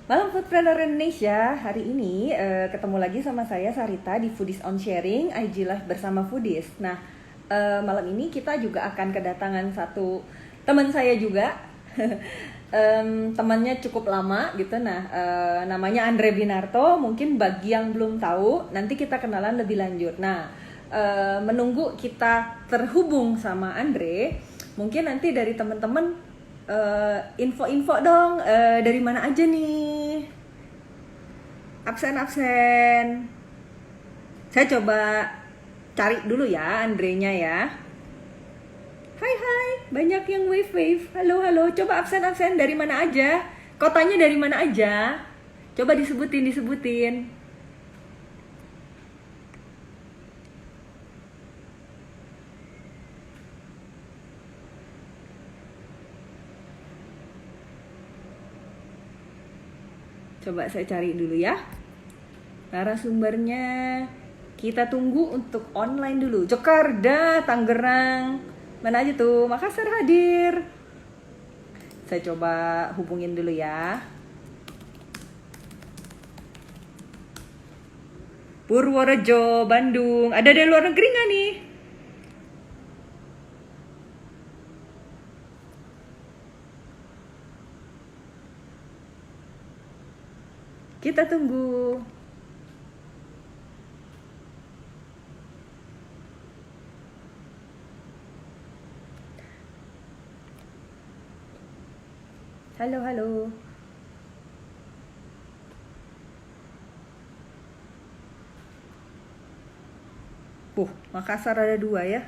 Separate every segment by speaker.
Speaker 1: Malam Foodpreneur Indonesia, hari ini ketemu lagi sama saya Sarita di Foodies on Sharing, IG Live bersama Foodies. Nah, malam ini kita juga akan kedatangan satu teman saya juga. Temannya cukup lama gitu. Nah, namanya Andre Binarto. Mungkin bagi yang belum tahu, nanti kita kenalan lebih lanjut. Nah, menunggu kita terhubung sama Andre, mungkin nanti dari teman-teman info-info dong, dari mana aja nih? Absen-absen. Saya coba cari dulu ya Andrenya ya. Hai hai, banyak yang wave-wave. Halo halo, coba absen-absen dari mana aja? Kotanya dari mana aja? Coba disebutin. Coba saya cari dulu ya. Narasumbernya kita tunggu untuk online dulu. Jakarta, Tangerang, mana aja tuh? Makassar hadir. Saya coba hubungin dulu ya. Purworejo, Bandung. Ada dari luar negeri nggak nih? Kita tunggu. Halo, halo. Makassar ada dua ya.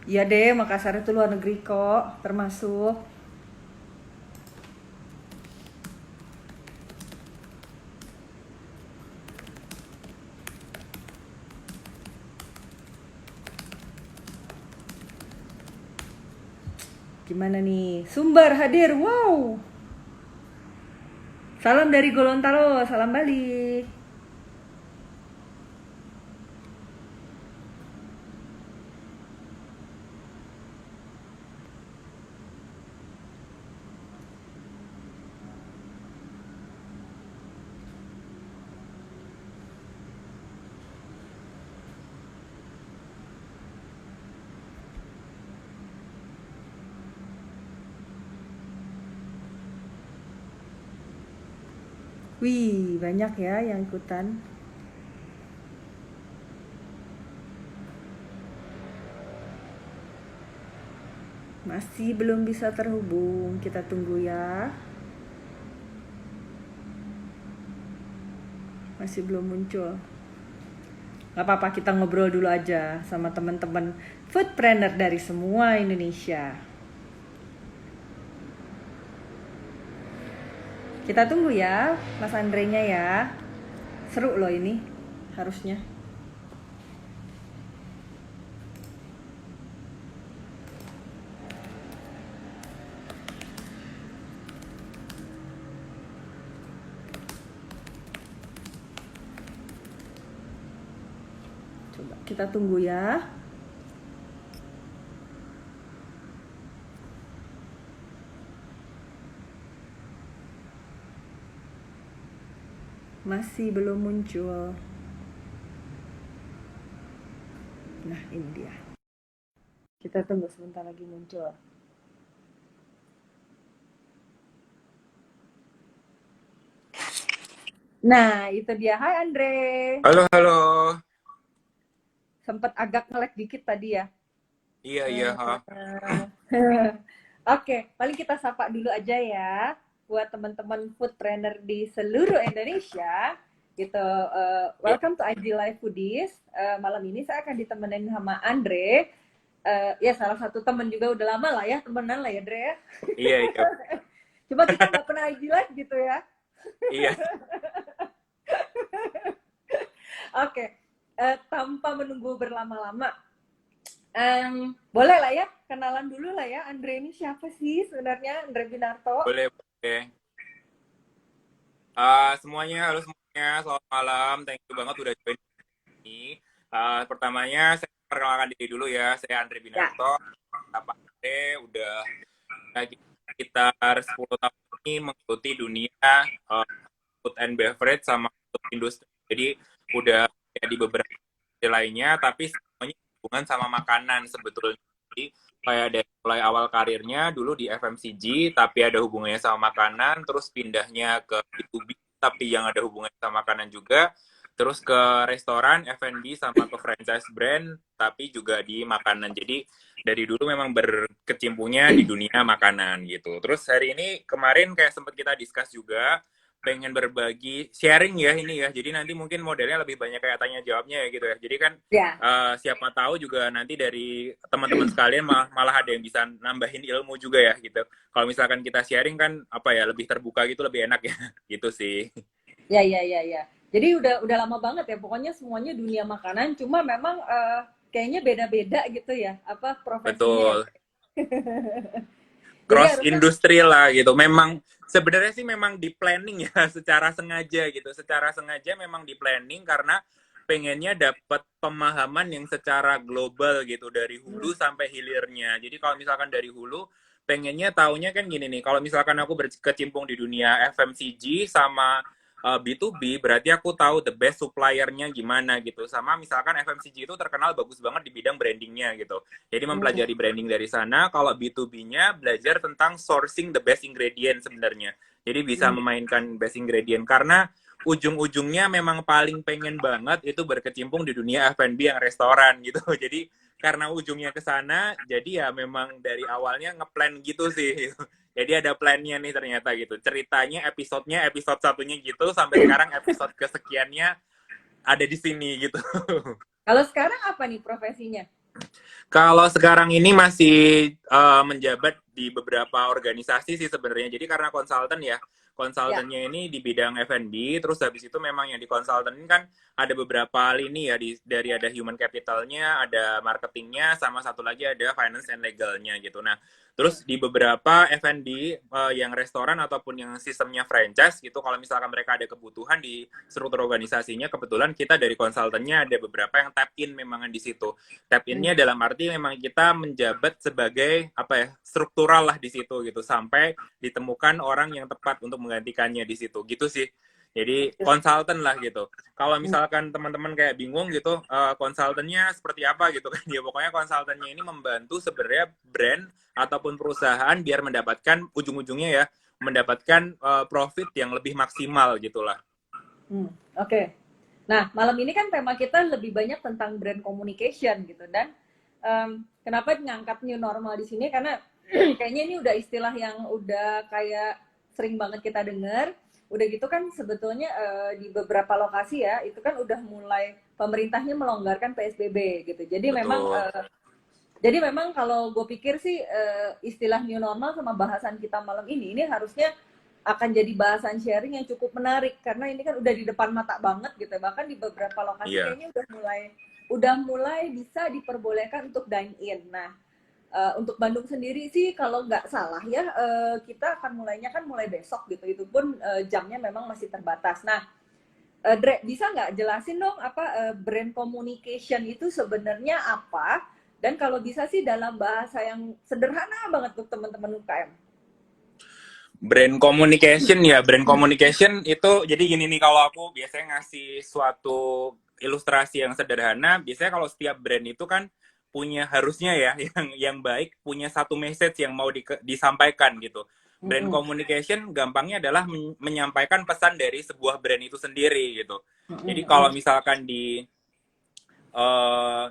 Speaker 1: Iya deh, Makassar itu luar negeri kok, termasuk. Gimana nih? Sumbar hadir, wow. Salam dari Gorontalo, salam balik. Wih, banyak ya yang ikutan. Masih belum bisa terhubung, kita tunggu ya. Masih belum muncul. Gak apa-apa, kita ngobrol dulu aja sama teman-teman foodpreneur dari semua Indonesia. Kita tunggu ya, Mas Andrenya ya. Seru loh ini, harusnya. Coba kita tunggu ya. Masih belum muncul. Nah, ini dia. Kita tunggu sebentar lagi muncul. Nah, itu dia. Hai Andre.
Speaker 2: Halo, halo.
Speaker 1: Sempet agak nge-lag dikit tadi ya.
Speaker 2: Iya, iya,
Speaker 1: Eh,
Speaker 2: ha.
Speaker 1: Oke, paling kita sapa dulu aja ya buat teman-teman foodpreneur di seluruh Indonesia gitu.
Speaker 2: Ya,
Speaker 1: Welcome to IG Live Foodies. Malam ini saya akan ditemenin sama Andre. Ya salah satu temen juga udah lama lah ya, temenan lah ya Andre ya.
Speaker 2: iya, iya,
Speaker 1: Cuma kita nggak pernah IG Live gitu ya.
Speaker 2: iya.
Speaker 1: Oke, tanpa menunggu berlama-lama, boleh lah ya, kenalan dulu lah ya. Andre ini siapa sih sebenarnya, Andre Binarto?
Speaker 2: Boleh, boleh. Semuanya, halo semua. semuanya, selamat malam. Thank you banget udah join ini. Pertamanya saya perkenalkan diri dulu ya. Saya Andre
Speaker 1: Ya.
Speaker 2: Binarto. Apa udah sekitar 10 tahun ini mengikuti dunia food and beverage sama food industry. Jadi udah ya di beberapa industri lainnya, tapi semuanya hubungan sama makanan sebetulnya. Jadi kayak dari mulai awal karirnya dulu di FMCG, tapi ada hubungannya sama makanan, terus pindahnya ke B2B, tapi yang ada hubungannya sama makanan juga, terus ke restoran, F&B, sama ke franchise brand, tapi juga di makanan. Jadi dari dulu memang berkecimpungnya di dunia makanan gitu. Terus hari ini kemarin kayak sempat kita discuss juga, pengen berbagi sharing ya ini ya. Jadi nanti mungkin modelnya lebih banyak kayak tanya jawabnya ya gitu ya. Jadi kan
Speaker 1: Ya.
Speaker 2: siapa tahu juga nanti dari teman-teman sekalian malah ada yang bisa nambahin ilmu juga ya gitu. Kalau misalkan kita sharing kan apa ya lebih terbuka gitu lebih enak ya gitu sih.
Speaker 1: Ya, ya, ya, ya. Jadi udah lama banget ya. Pokoknya semuanya dunia makanan. Cuma memang kayaknya beda-beda gitu ya. Apa profesinya?
Speaker 2: Betul.
Speaker 1: Jadi
Speaker 2: Cross
Speaker 1: harusnya
Speaker 2: industri lah gitu. Memang sebenarnya sih memang di planning ya secara sengaja gitu. Secara sengaja memang di planning karena pengennya dapat pemahaman yang secara global gitu dari hulu sampai hilirnya. Jadi kalau misalkan dari hulu pengennya taunya kan gini nih, kalau misalkan aku berkecimpung di dunia FMCG sama B2B, berarti aku tahu the best suppliernya gimana gitu. Sama misalkan FMCG itu terkenal bagus banget di bidang brandingnya gitu. Jadi mempelajari branding dari sana. Kalau B2B-nya belajar tentang sourcing the best ingredient sebenarnya. Jadi bisa memainkan best ingredient karena ujung-ujungnya memang paling pengen banget itu berkecimpung di dunia F&B yang restoran gitu. Jadi karena ujungnya ke sana, jadi ya memang dari awalnya ngeplan gitu sih. Jadi ada plannya nih ternyata gitu. Ceritanya episode satunya gitu sampai sekarang episode kesekiannya ada di sini gitu.
Speaker 1: kalau sekarang apa nih profesinya?
Speaker 2: Kalau sekarang ini masih menjabat di beberapa organisasi sih sebenarnya. Jadi karena konsultan ya,
Speaker 1: Ya.
Speaker 2: konsultannya ini di bidang F&B, terus habis itu memang yang di konsultan kan ada beberapa lini ya, dari ada human capitalnya, ada marketingnya, sama satu lagi ada finance and legalnya gitu. Nah, terus di beberapa F&B yang restoran ataupun yang sistemnya franchise gitu, kalau misalkan mereka ada kebutuhan di struktur organisasinya, kebetulan kita dari konsultannya ada beberapa yang tap in memang di situ. Tap in-nya dalam arti memang kita menjabat sebagai apa ya struktural lah di situ gitu sampai ditemukan orang yang tepat untuk menggantikannya di situ gitu sih. Jadi konsultan lah gitu. Kalau misalkan teman-teman kayak bingung gitu, konsultannya seperti apa gitu kan? Ya pokoknya konsultannya ini membantu sebenarnya brand ataupun perusahaan biar mendapatkan ujung-ujungnya ya mendapatkan profit yang lebih maksimal gitulah.
Speaker 1: Oke. Nah, malam ini kan tema kita lebih banyak tentang brand communication gitu dan kenapa ngangkat new normal di sini karena kayaknya ini udah istilah yang udah kayak sering banget kita dengar. Udah gitu kan sebetulnya di beberapa lokasi ya itu kan udah mulai pemerintahnya melonggarkan PSBB gitu.
Speaker 2: Betul.
Speaker 1: Jadi memang kalau gue pikir sih istilah new normal sama bahasan kita malam ini harusnya akan jadi bahasan sharing yang cukup menarik karena ini kan udah di depan mata banget gitu. Bahkan di beberapa lokasi
Speaker 2: Iya.
Speaker 1: kayaknya udah mulai bisa diperbolehkan untuk dine in. Nah, untuk Bandung sendiri sih kalau nggak salah ya kita akan mulainya kan mulai besok gitu. Itu pun jamnya memang masih terbatas. Nah, Dre, bisa nggak jelasin dong apa brand communication itu sebenarnya apa? Dan kalau bisa sih dalam bahasa yang sederhana banget untuk teman-teman UKM.
Speaker 2: Brand communication ya, brand communication itu jadi gini nih kalau aku biasanya ngasih suatu ilustrasi yang sederhana, biasanya kalau setiap brand itu kan punya harusnya ya yang baik punya satu message yang mau disampaikan gitu. Brand communication gampangnya adalah menyampaikan pesan dari sebuah brand itu sendiri gitu. Jadi kalau misalkan di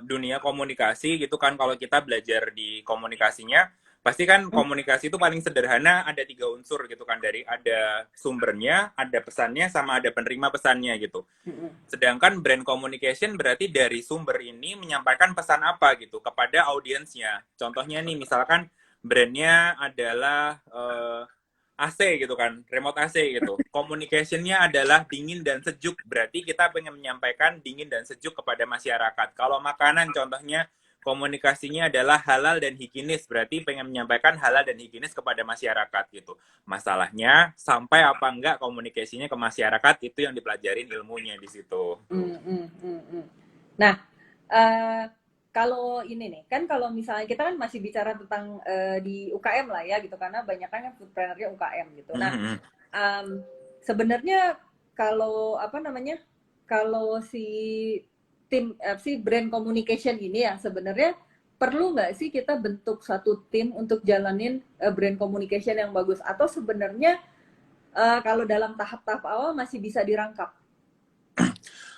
Speaker 2: dunia komunikasi gitu kan kalau kita belajar di komunikasinya pasti kan komunikasi itu paling sederhana ada 3 unsur gitu kan dari ada sumbernya, ada pesannya, sama ada penerima pesannya gitu. Sedangkan brand communication berarti dari sumber ini menyampaikan pesan apa gitu kepada audiensnya. Contohnya nih misalkan brandnya adalah AC gitu kan, remote AC gitu. Communication-nya adalah dingin dan sejuk, berarti kita pengen menyampaikan dingin dan sejuk kepada masyarakat. Kalau makanan contohnya komunikasinya adalah halal dan higienis, berarti pengen menyampaikan halal dan higienis kepada masyarakat gitu. Masalahnya sampai apa enggak komunikasinya ke masyarakat, itu yang dipelajarin ilmunya di situ.
Speaker 1: Nah, eh, kalau ini nih, kan kalau misalnya kita kan masih bicara tentang di UKM lah ya gitu, karena banyak kan foodpreneur-nya UKM gitu. Nah, sebenarnya kalau apa namanya, kalau si brand communication ini ya sebenarnya perlu nggak sih kita bentuk satu tim untuk jalanin brand communication yang bagus, atau sebenarnya kalau dalam tahap-tahap awal masih bisa dirangkap?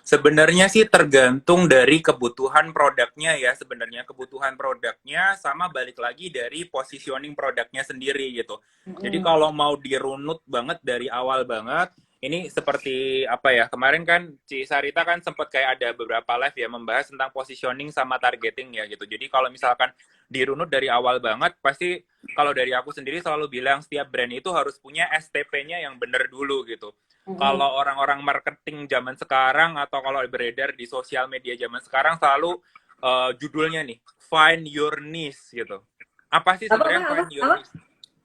Speaker 2: Sebenarnya sih tergantung dari kebutuhan produknya ya, sebenarnya kebutuhan produknya sama balik lagi dari positioning produknya sendiri gitu. Jadi kalau mau dirunut banget dari awal banget, ini seperti apa ya, kemarin kan Ci Sarita kan sempat kayak ada beberapa live ya membahas tentang positioning sama targeting ya gitu. Jadi kalau misalkan dirunut dari awal banget, pasti kalau dari aku sendiri selalu bilang setiap brand itu harus punya STP-nya yang benar dulu gitu. Kalau orang-orang marketing zaman sekarang atau kalau beredar di sosial media zaman sekarang selalu judulnya nih, find your niche gitu. Apa sih sebenarnya find your niche?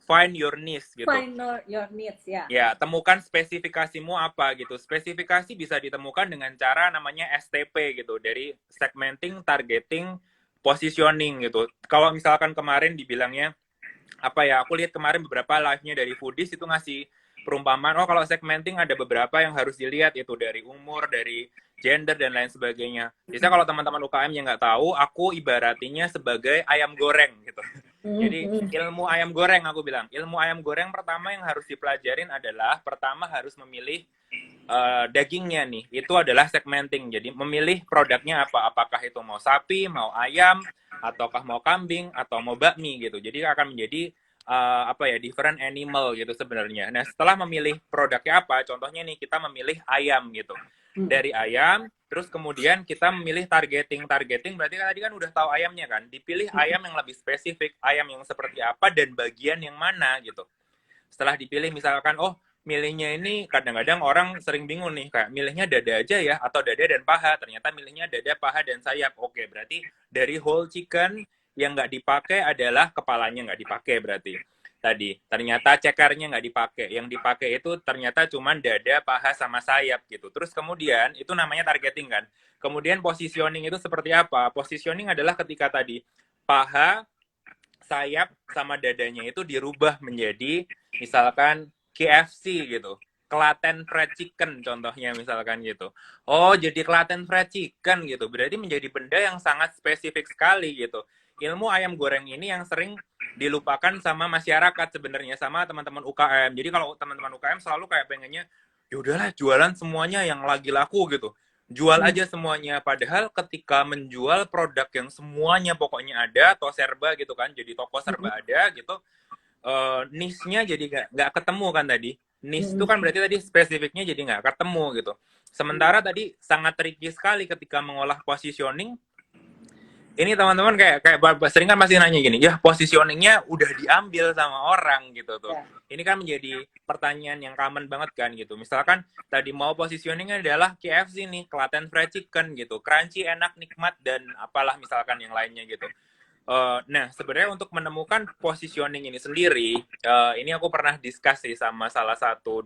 Speaker 2: Find your niche gitu.
Speaker 1: Find your needs ya.
Speaker 2: Ya, temukan spesifikasimu apa gitu. Spesifikasi bisa ditemukan dengan cara namanya STP gitu, dari segmenting, targeting, positioning gitu. Kalau misalkan kemarin dibilangnya apa ya, aku lihat kemarin beberapa live-nya dari Foodies itu ngasih perumpamaan, oh kalau segmenting ada beberapa yang harus dilihat, itu dari umur, dari gender, dan lain sebagainya. Biasanya kalau teman-teman UKM yang nggak tahu, aku ibaratinya sebagai ayam goreng gitu. Jadi ilmu ayam goreng, aku bilang. Ilmu ayam goreng pertama yang harus dipelajarin adalah, pertama harus memilih dagingnya nih. Itu adalah segmenting. Jadi memilih produknya apa. Apakah itu mau sapi, mau ayam, ataukah mau kambing, atau mau bakmi gitu. Jadi akan menjadi apa ya, different animal gitu sebenarnya. Nah, setelah memilih produknya apa, contohnya nih kita memilih ayam gitu. Dari ayam, terus kemudian kita memilih targeting. Targeting berarti kan tadi kan udah tahu ayamnya kan. Dipilih ayam yang lebih spesifik, ayam yang seperti apa dan bagian yang mana gitu. Setelah dipilih misalkan, oh milihnya ini, kadang-kadang orang sering bingung nih, kayak milihnya dada aja ya, atau dada dan paha. Ternyata milihnya dada, paha, dan sayap. Oke, berarti dari whole chicken yang nggak dipakai adalah kepalanya nggak dipakai berarti. Tadi, ternyata cekernya nggak dipakai. Yang dipakai itu ternyata cuma dada, paha, sama sayap gitu. Terus kemudian, itu namanya targeting kan. Kemudian positioning itu seperti apa? Positioning adalah ketika tadi, paha, sayap, sama dadanya itu dirubah menjadi misalkan KFC gitu. Klaten Fried Chicken contohnya misalkan gitu. Oh, jadi Klaten Fried Chicken gitu. Berarti menjadi benda yang sangat spesifik sekali gitu. Ilmu ayam goreng ini yang sering dilupakan sama masyarakat sebenarnya, sama teman-teman UKM. Jadi kalau teman-teman UKM selalu kayak pengennya, yaudahlah jualan semuanya yang lagi laku gitu. Jual aja semuanya. Padahal ketika menjual produk yang semuanya pokoknya ada, atau serba gitu kan, jadi toko serba ada gitu, niche-nya jadi nggak ketemu kan tadi. Niche itu kan berarti tadi spesifiknya jadi nggak ketemu gitu. Sementara tadi sangat tricky sekali ketika mengolah positioning. Ini teman-teman kayak sering kan masih nanya gini, ya positioningnya udah diambil sama orang gitu tuh. Ini kan menjadi pertanyaan yang common banget kan gitu. Misalkan tadi mau positioningnya adalah KFC nih, Klaten Fried Chicken gitu, crunchy, enak, nikmat, dan apalah misalkan yang lainnya gitu. Nah, sebenarnya untuk menemukan positioning ini sendiri, ini aku pernah diskusi sama salah satu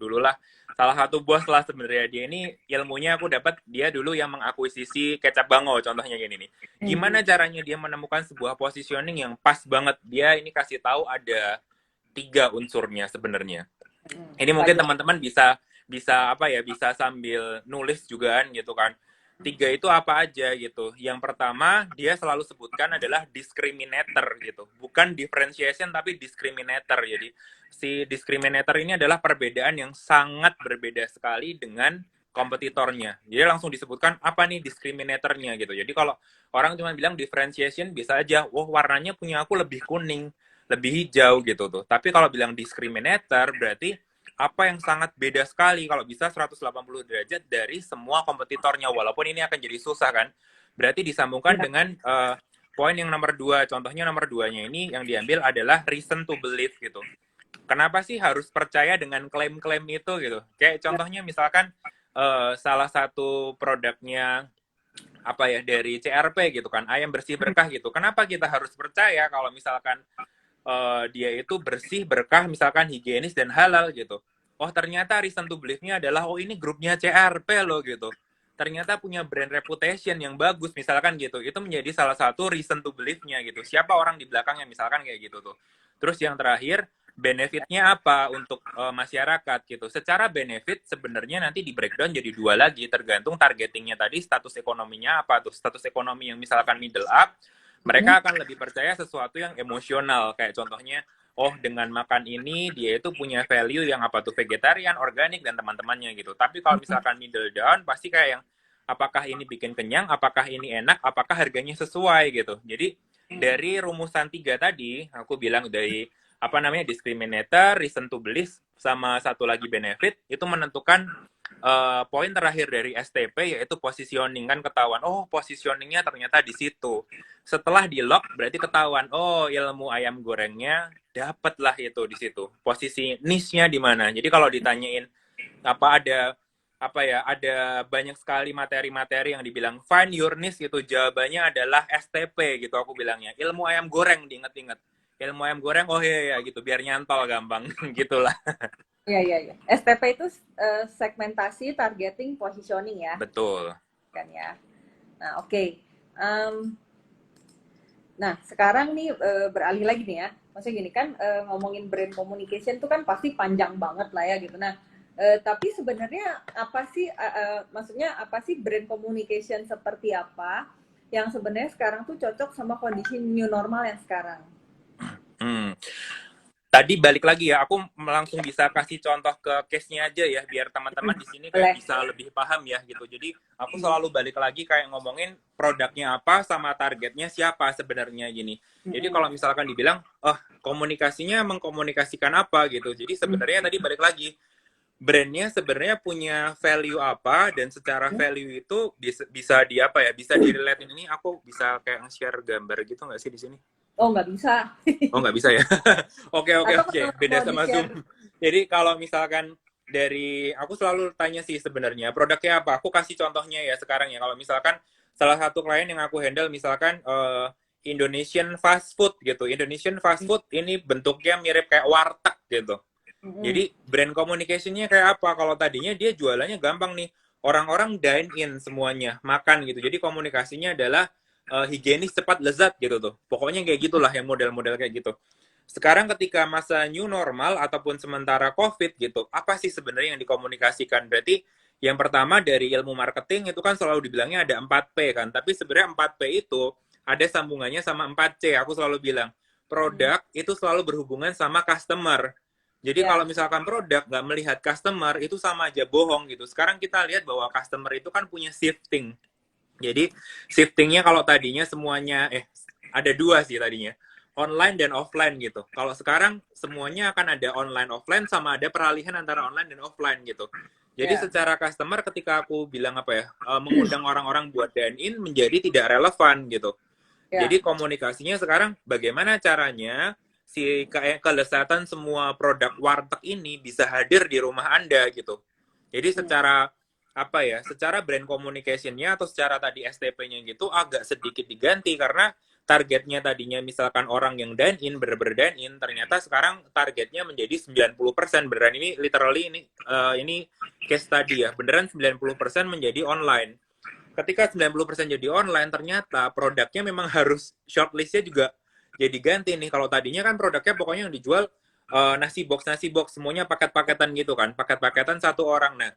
Speaker 2: bos lah sebenarnya. Dia ini ilmunya aku dapat, dia dulu yang mengakuisisi Kecap Bango, contohnya gini nih. Gimana caranya dia menemukan sebuah positioning yang pas banget? Dia ini kasih tahu ada 3 unsurnya sebenarnya. Ini mungkin teman-teman bisa apa ya, bisa sambil nulis juga kan gitu kan. 3 itu apa aja gitu. Yang pertama, dia selalu sebutkan adalah discriminator gitu. Bukan differentiation, tapi discriminator. Jadi, si discriminator ini adalah perbedaan yang sangat berbeda sekali dengan kompetitornya. Jadi langsung disebutkan apa nih discriminatornya gitu. Jadi kalau orang cuma bilang differentiation, bisa aja, wah warnanya punya aku lebih kuning, lebih hijau gitu tuh. Tapi kalau bilang discriminator, berarti apa yang sangat beda sekali, kalau bisa 180 derajat dari semua kompetitornya, walaupun ini akan jadi susah kan. Berarti disambungkan dengan poin yang nomor 2. Contohnya nomor 2-nya ini yang diambil adalah reason to believe gitu. Kenapa sih harus percaya dengan klaim-klaim itu gitu? Kayak contohnya misalkan salah satu produknya apa ya, dari CRP gitu kan, ayam bersih berkah gitu. Kenapa kita harus percaya kalau misalkan dia itu bersih, berkah, misalkan higienis dan halal gitu. Oh ternyata reason to believe-nya adalah oh ini grupnya CRP loh gitu. Ternyata punya brand reputation yang bagus misalkan gitu. Itu menjadi salah satu reason to believe-nya gitu. Siapa orang di belakangnya misalkan kayak gitu tuh. Terus yang terakhir benefitnya apa untuk masyarakat gitu. Secara benefit sebenarnya nanti di breakdown jadi dua lagi tergantung targetingnya tadi status ekonominya apa tuh. Status ekonomi yang misalkan middle up mereka akan lebih percaya sesuatu yang emosional kayak contohnya oh dengan makan ini dia itu punya value yang apa tuh vegetarian, organik dan teman-temannya gitu. Tapi kalau misalkan middle down pasti kayak yang apakah ini bikin kenyang, apakah ini enak, apakah harganya sesuai gitu. Jadi dari rumusan 3 tadi aku bilang dari apa namanya discriminator, reason to believe sama satu lagi benefit itu menentukan poin terakhir dari STP yaitu positioning kan ketahuan oh positioningnya ternyata di situ setelah di lock berarti ketahuan oh ilmu ayam gorengnya dapatlah itu di situ posisi niche-nya di mana jadi kalau ditanyain apa ada banyak sekali materi-materi yang dibilang find your niche gitu jawabannya adalah STP gitu aku bilangnya ilmu ayam goreng diinget-inget ilmu ayam goreng oh iya gitu biar nyantol gampang gitulah.
Speaker 1: Iya, iya, iya. STP itu segmentasi, targeting, positioning ya,
Speaker 2: Betul.
Speaker 1: kan ya. Nah, oke. Nah, sekarang nih beralih lagi nih ya. Maksudnya gini kan ngomongin brand communication tuh kan pasti panjang banget lah ya gitu. Nah, tapi sebenarnya apa sih maksudnya apa sih brand communication seperti apa yang sebenarnya sekarang tuh cocok sama kondisi new normal yang sekarang?
Speaker 2: Tadi balik lagi ya, aku langsung bisa kasih contoh ke case-nya aja ya, biar teman-teman di sini kayak
Speaker 1: Boleh.
Speaker 2: bisa lebih paham ya gitu. Jadi aku selalu balik lagi kayak ngomongin produknya apa sama targetnya siapa sebenarnya gini. Jadi kalau misalkan dibilang, oh komunikasinya mengkomunikasikan apa gitu. Jadi sebenarnya tadi balik lagi, brandnya sebenarnya punya value apa dan secara value itu bisa di apa ya, bisa direlatin ini aku bisa kayak nge-share gambar gitu nggak sih di sini?
Speaker 1: Oh, nggak bisa.
Speaker 2: Oh, nggak bisa ya? Oke, oke,
Speaker 1: Atau
Speaker 2: oke.
Speaker 1: kalau
Speaker 2: Beda
Speaker 1: mau
Speaker 2: sama
Speaker 1: di-share,
Speaker 2: Zoom. Jadi kalau misalkan dari, aku selalu tanya sih sebenarnya, produknya apa? Aku kasih contohnya ya sekarang ya. Kalau misalkan salah satu klien yang aku handle, misalkan Indonesian fast food gitu. Indonesian fast food ini bentuknya mirip kayak warteg gitu. Jadi brand communication-nya kayak apa? Kalau tadinya dia jualannya gampang nih. Orang-orang dine in semuanya, makan gitu. Jadi komunikasinya adalah higienis, cepat, lezat gitu tuh. Pokoknya kayak gitulah yang model-model kayak gitu. Sekarang ketika masa new normal ataupun sementara COVID gitu, apa sih sebenarnya yang dikomunikasikan? Berarti yang pertama dari ilmu marketing itu kan selalu dibilangnya ada 4P kan. Tapi sebenarnya 4P itu ada sambungannya sama 4C. Aku selalu bilang, produk itu selalu berhubungan sama customer. Jadi
Speaker 1: ya.
Speaker 2: kalau misalkan produk nggak melihat customer, itu sama aja bohong gitu. Sekarang kita lihat bahwa customer itu kan punya shifting. Jadi shiftingnya kalau tadinya semuanya ada dua sih tadinya online dan offline gitu. Kalau sekarang semuanya akan ada online offline sama ada peralihan antara online dan offline gitu. Jadi
Speaker 1: Ya.
Speaker 2: secara customer ketika aku bilang apa ya mengundang orang-orang buat dine in menjadi tidak relevan gitu.
Speaker 1: Ya.
Speaker 2: Jadi komunikasinya sekarang bagaimana caranya si kelezatan semua produk warteg ini bisa hadir di rumah Anda gitu. Jadi secara apa ya, secara brand communication-nya atau secara tadi STP-nya gitu agak sedikit diganti karena targetnya tadinya misalkan orang yang dine in dine in ternyata sekarang targetnya menjadi 90% beneran ini literally ini case tadi ya beneran 90% menjadi online. Ketika 90% jadi online ternyata produknya memang harus shortlistnya juga jadi ganti nih. Kalau tadinya kan produknya pokoknya yang dijual nasi box semuanya paket-paketan gitu kan, paket-paketan satu orang. Nah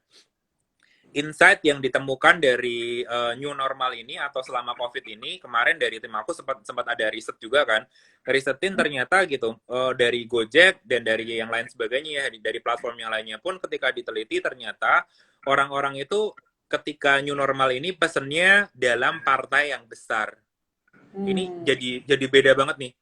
Speaker 2: insight yang ditemukan dari new normal ini atau selama COVID ini kemarin dari tim aku sempat ada riset juga kan risetin ternyata gitu dari Gojek dan dari yang lain sebagainya ya dari platform yang lainnya pun ketika diteliti ternyata orang-orang itu ketika new normal ini pesennya dalam partai yang besar. Ini jadi beda banget nih.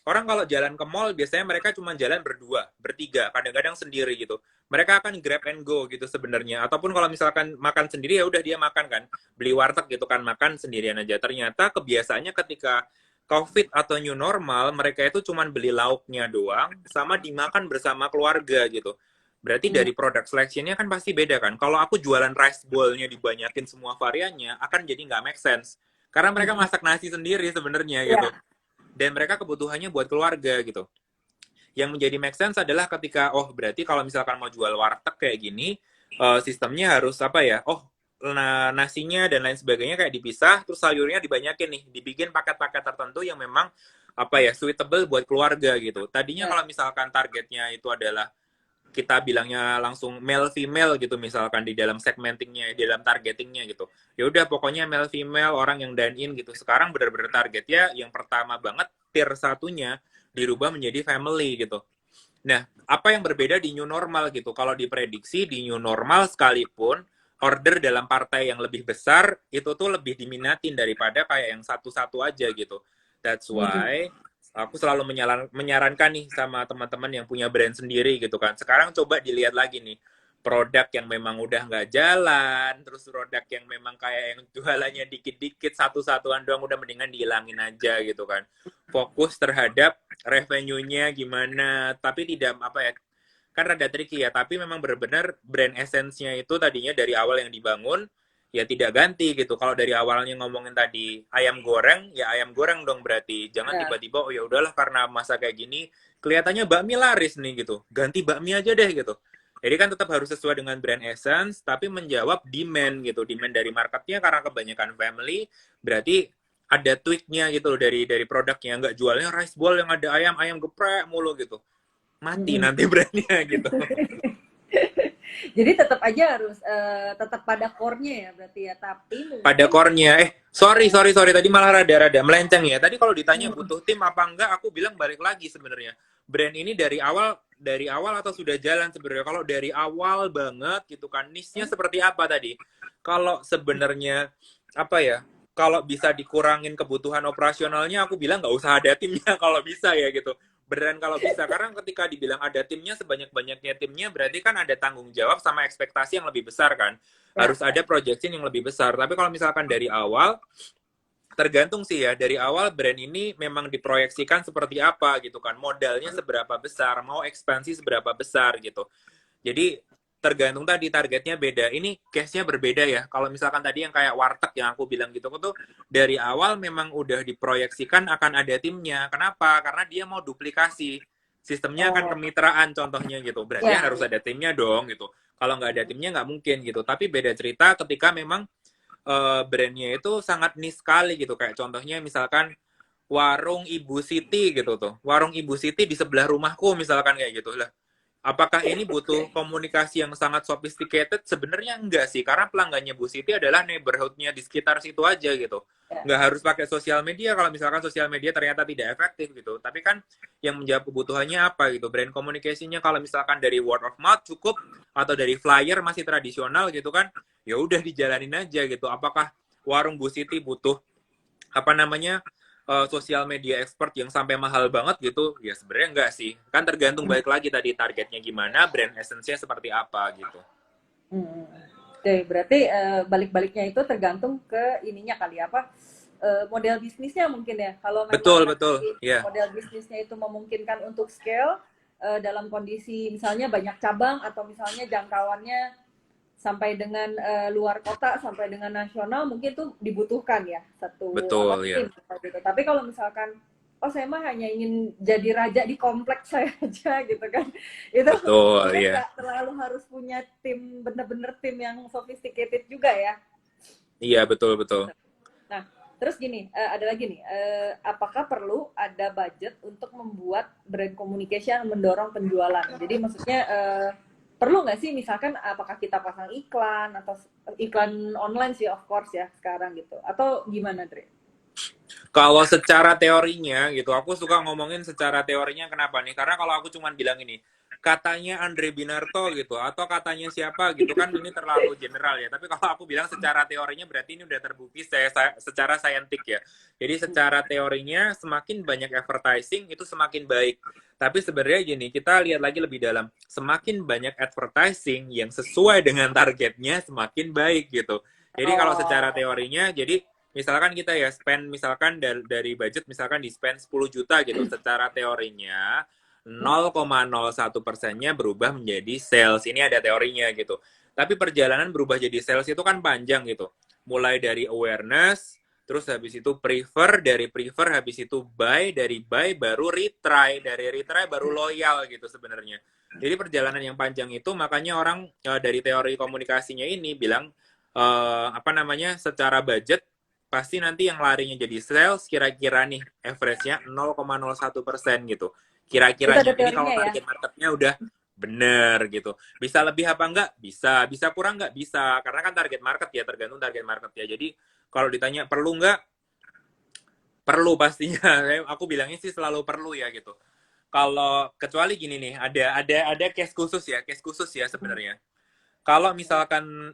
Speaker 2: Orang kalau jalan ke mall biasanya mereka cuma jalan berdua, bertiga, kadang-kadang sendiri gitu. Mereka akan grab and go gitu sebenarnya. Ataupun kalau misalkan makan sendiri ya udah dia makan kan, beli warteg gitu kan makan sendirian aja. Ternyata kebiasaannya ketika COVID atau new normal, mereka itu cuma beli lauknya doang, sama dimakan bersama keluarga gitu. Berarti dari product selection-nya kan pasti beda kan. Kalau aku jualan rice bowl-nya dibanyakin semua variannya, akan jadi nggak make sense. Karena mereka masak nasi sendiri sebenarnya gitu.
Speaker 1: Ya.
Speaker 2: Dan mereka kebutuhannya buat keluarga gitu. Yang menjadi make sense adalah ketika, oh berarti kalau misalkan mau jual warteg kayak gini, sistemnya harus apa ya? Oh, nasinya dan lain sebagainya kayak dipisah, terus sayurnya dibanyakin nih, dibikin paket-paket tertentu yang memang apa ya, suitable buat keluarga gitu. Tadinya kalau misalkan targetnya itu adalah kita bilangnya langsung male female gitu misalkan di dalam segmentingnya, di dalam targetingnya gitu. Ya udah pokoknya male female orang yang dine in gitu. Sekarang benar-benar targetnya yang pertama banget tier satunya dirubah menjadi family gitu. Nah, apa yang berbeda di new normal gitu? Kalau diprediksi di new normal sekalipun order dalam partai yang lebih besar itu tuh lebih diminatin daripada kayak yang satu-satu aja gitu. That's why aku selalu menyarankan nih sama teman-teman yang punya brand sendiri gitu kan. Sekarang coba dilihat lagi nih produk yang memang udah nggak jalan, terus produk yang memang kayak yang jualannya dikit-dikit satu-satuan doang udah mendingan dihilangin aja gitu kan. Fokus terhadap revenue-nya gimana, tapi tidak apa ya, kan rada tricky ya, tapi memang benar-benar brand essence-nya itu tadinya dari awal yang dibangun ya tidak ganti gitu. Kalau dari awalnya ngomongin tadi ayam goreng, ya ayam goreng dong berarti. Jangan tiba-tiba oh ya udahlah karena masa kayak gini kelihatannya bakmi laris nih gitu. Ganti bakmi aja deh gitu. Jadi kan tetap harus sesuai dengan brand essence tapi menjawab demand gitu. Demand dari marketnya karena kebanyakan family, berarti ada tweaknya gitu loh dari produknya, nggak jualnya rice bowl yang ada ayam geprek mulu gitu, mati nanti brandnya gitu.
Speaker 1: Jadi tetap aja harus tetap pada core-nya ya berarti ya, tapi mungkin
Speaker 2: Pada core-nya sorry tadi malah rada melenceng ya. Tadi kalau ditanya butuh tim apa enggak, aku bilang balik lagi sebenarnya. Brand ini dari awal atau sudah jalan sebenarnya. Kalau dari awal banget gitu kan, niche-nya seperti apa tadi? Kalau sebenarnya apa ya? Kalau bisa dikurangin kebutuhan operasionalnya, aku bilang nggak usah ada timnya kalau bisa ya gitu. Beneran kalau bisa, karena ketika dibilang ada timnya, sebanyak-banyaknya timnya, berarti kan ada tanggung jawab sama ekspektasi yang lebih besar kan. Harus ada projection yang lebih besar. Tapi kalau misalkan dari awal, tergantung sih ya, dari awal brand ini memang diproyeksikan seperti apa gitu kan. Modalnya seberapa besar, mau ekspansi seberapa besar gitu. Jadi tergantung tadi targetnya beda. Ini case-nya berbeda ya. Kalau misalkan tadi yang kayak warteg yang aku bilang gitu, tuh dari awal memang udah diproyeksikan akan ada timnya. Kenapa? Karena dia mau duplikasi. Sistemnya akan kemitraan contohnya gitu. Berarti harus ada timnya dong gitu. Kalau nggak ada timnya nggak mungkin gitu. Tapi beda cerita ketika memang brandnya itu sangat niche sekali gitu. Kayak contohnya misalkan warung Ibu Siti gitu tuh. Warung Ibu Siti di sebelah rumahku misalkan kayak gitu lah. Apakah ini butuh komunikasi yang sangat sophisticated? Sebenarnya enggak sih, karena pelanggannya Bu Siti adalah neighborhood-nya di sekitar situ aja gitu. Nggak harus pakai sosial media kalau misalkan sosial media ternyata tidak efektif gitu. Tapi kan yang menjawab kebutuhannya apa gitu. Brand communication-nya kalau misalkan dari word of mouth cukup, atau dari flyer masih tradisional gitu kan, ya udah dijalanin aja gitu. Apakah warung Bu Siti butuh apa namanya sosial media expert yang sampai mahal banget gitu? Ya sebenarnya enggak sih. Kan tergantung balik lagi tadi targetnya gimana, brand essence-nya seperti apa gitu.
Speaker 1: Oke, berarti balik-baliknya itu tergantung ke ininya kali apa, model bisnisnya mungkin ya. Kalau memang
Speaker 2: Betul. Yeah.
Speaker 1: model bisnisnya itu memungkinkan untuk scale dalam kondisi misalnya banyak cabang atau misalnya jangkauannya sampai dengan luar kota sampai dengan nasional, mungkin tuh dibutuhkan ya satu tim gitu. Tapi kalau misalkan saya mah hanya ingin jadi raja di kompleks saya aja gitu kan, itu nggak terlalu harus punya tim, bener-bener tim yang sophisticated juga ya.
Speaker 2: Iya betul.
Speaker 1: Nah terus gini, ada lagi nih, apakah perlu ada budget untuk membuat brand communication mendorong penjualan? Jadi maksudnya perlu nggak sih misalkan apakah kita pasang iklan atau iklan online sih of course ya sekarang gitu, atau gimana Dre?
Speaker 2: Kalau secara teorinya gitu, aku suka ngomongin secara teorinya kenapa nih? Karena kalau aku cuman bilang ini, katanya Andre Binarto gitu, atau katanya siapa gitu kan ini terlalu general ya. Tapi kalau aku bilang secara teorinya berarti ini udah terbukti secara saintik ya. Jadi secara teorinya semakin banyak advertising itu semakin baik. Tapi sebenarnya gini, kita lihat lagi lebih dalam. Semakin banyak advertising yang sesuai dengan targetnya semakin baik gitu. Jadi kalau secara teorinya, jadi misalkan kita ya spend misalkan dari budget misalkan di spend 10 juta gitu secara teorinya. 0,01%-nya berubah menjadi sales. Ini ada teorinya gitu. Tapi perjalanan berubah jadi sales itu kan panjang gitu. Mulai dari awareness, terus habis itu prefer, dari prefer habis itu buy, dari buy baru retry, dari retry baru loyal gitu sebenarnya. Jadi perjalanan yang panjang itu makanya orang dari teori komunikasinya ini bilang apa namanya secara budget pasti nanti yang larinya jadi sales kira-kira nih average-nya 0,01% gitu.
Speaker 1: Itu ada
Speaker 2: Kira-kiranya. Ini kalau
Speaker 1: teorinya ya.
Speaker 2: target marketnya udah bener gitu. Bisa lebih apa enggak? Bisa. Bisa kurang enggak? Bisa. Karena kan target market ya, tergantung target market ya. Jadi kalau ditanya perlu enggak? Perlu pastinya. Aku bilangnya sih selalu perlu ya gitu. Kalau kecuali gini nih, ada case khusus ya sebenarnya. Kalau misalkan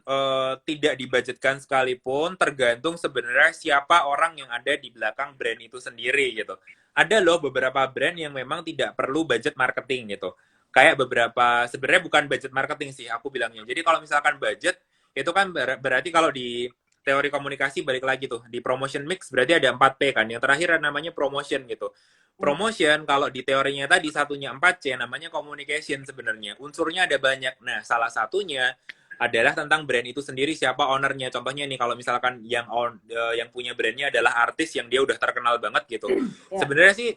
Speaker 2: tidak dibudgetkan sekalipun, tergantung sebenarnya siapa orang yang ada di belakang brand itu sendiri gitu. Ada loh beberapa brand yang memang tidak perlu budget marketing gitu. Kayak beberapa, sebenarnya bukan budget marketing sih aku bilangnya. Jadi kalau misalkan budget, itu kan berarti kalau di teori komunikasi balik lagi tuh, di promotion mix berarti ada 4P kan. Yang terakhir namanya promotion gitu. Promotion kalau di teorinya tadi satunya 4C namanya communication sebenarnya. Unsurnya ada banyak. Nah, salah satunya adalah tentang brand itu sendiri siapa ownernya. Contohnya nih kalau misalkan yang punya brandnya adalah artis yang dia udah terkenal banget gitu.
Speaker 1: Ya.
Speaker 2: Sebenarnya sih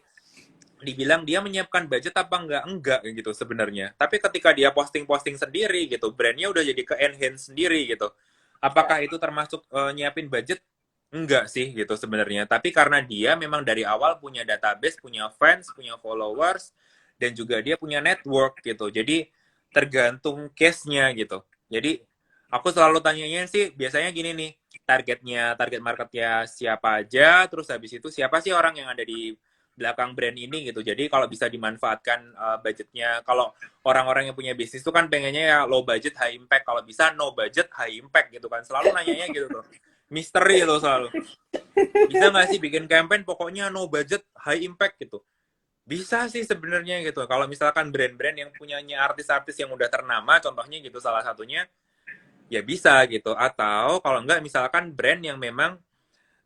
Speaker 2: dibilang dia menyiapkan budget apa enggak gitu sebenarnya. Tapi ketika dia posting-posting sendiri gitu, brandnya udah jadi ke enhance sendiri gitu. Apakah itu termasuk nyiapin budget? Enggak sih gitu sebenarnya. Tapi karena dia memang dari awal punya database, punya fans, punya followers, dan juga dia punya network gitu. Jadi tergantung case-nya gitu. Jadi aku selalu tanyanya sih biasanya gini nih, target marketnya siapa aja, terus habis itu siapa sih orang yang ada di belakang brand ini gitu. Jadi kalau bisa dimanfaatkan budgetnya, kalau orang-orang yang punya bisnis itu kan pengennya ya low budget high impact. Kalau bisa no budget high impact gitu kan. Selalu nanyanya gitu tuh. Misteri loh selalu. Bisa nggak sih bikin campaign pokoknya no budget high impact gitu? Bisa sih sebenarnya gitu. Kalau misalkan brand-brand yang punyanya artis-artis yang udah ternama, contohnya gitu salah satunya, ya bisa gitu. Atau kalau nggak misalkan brand yang memang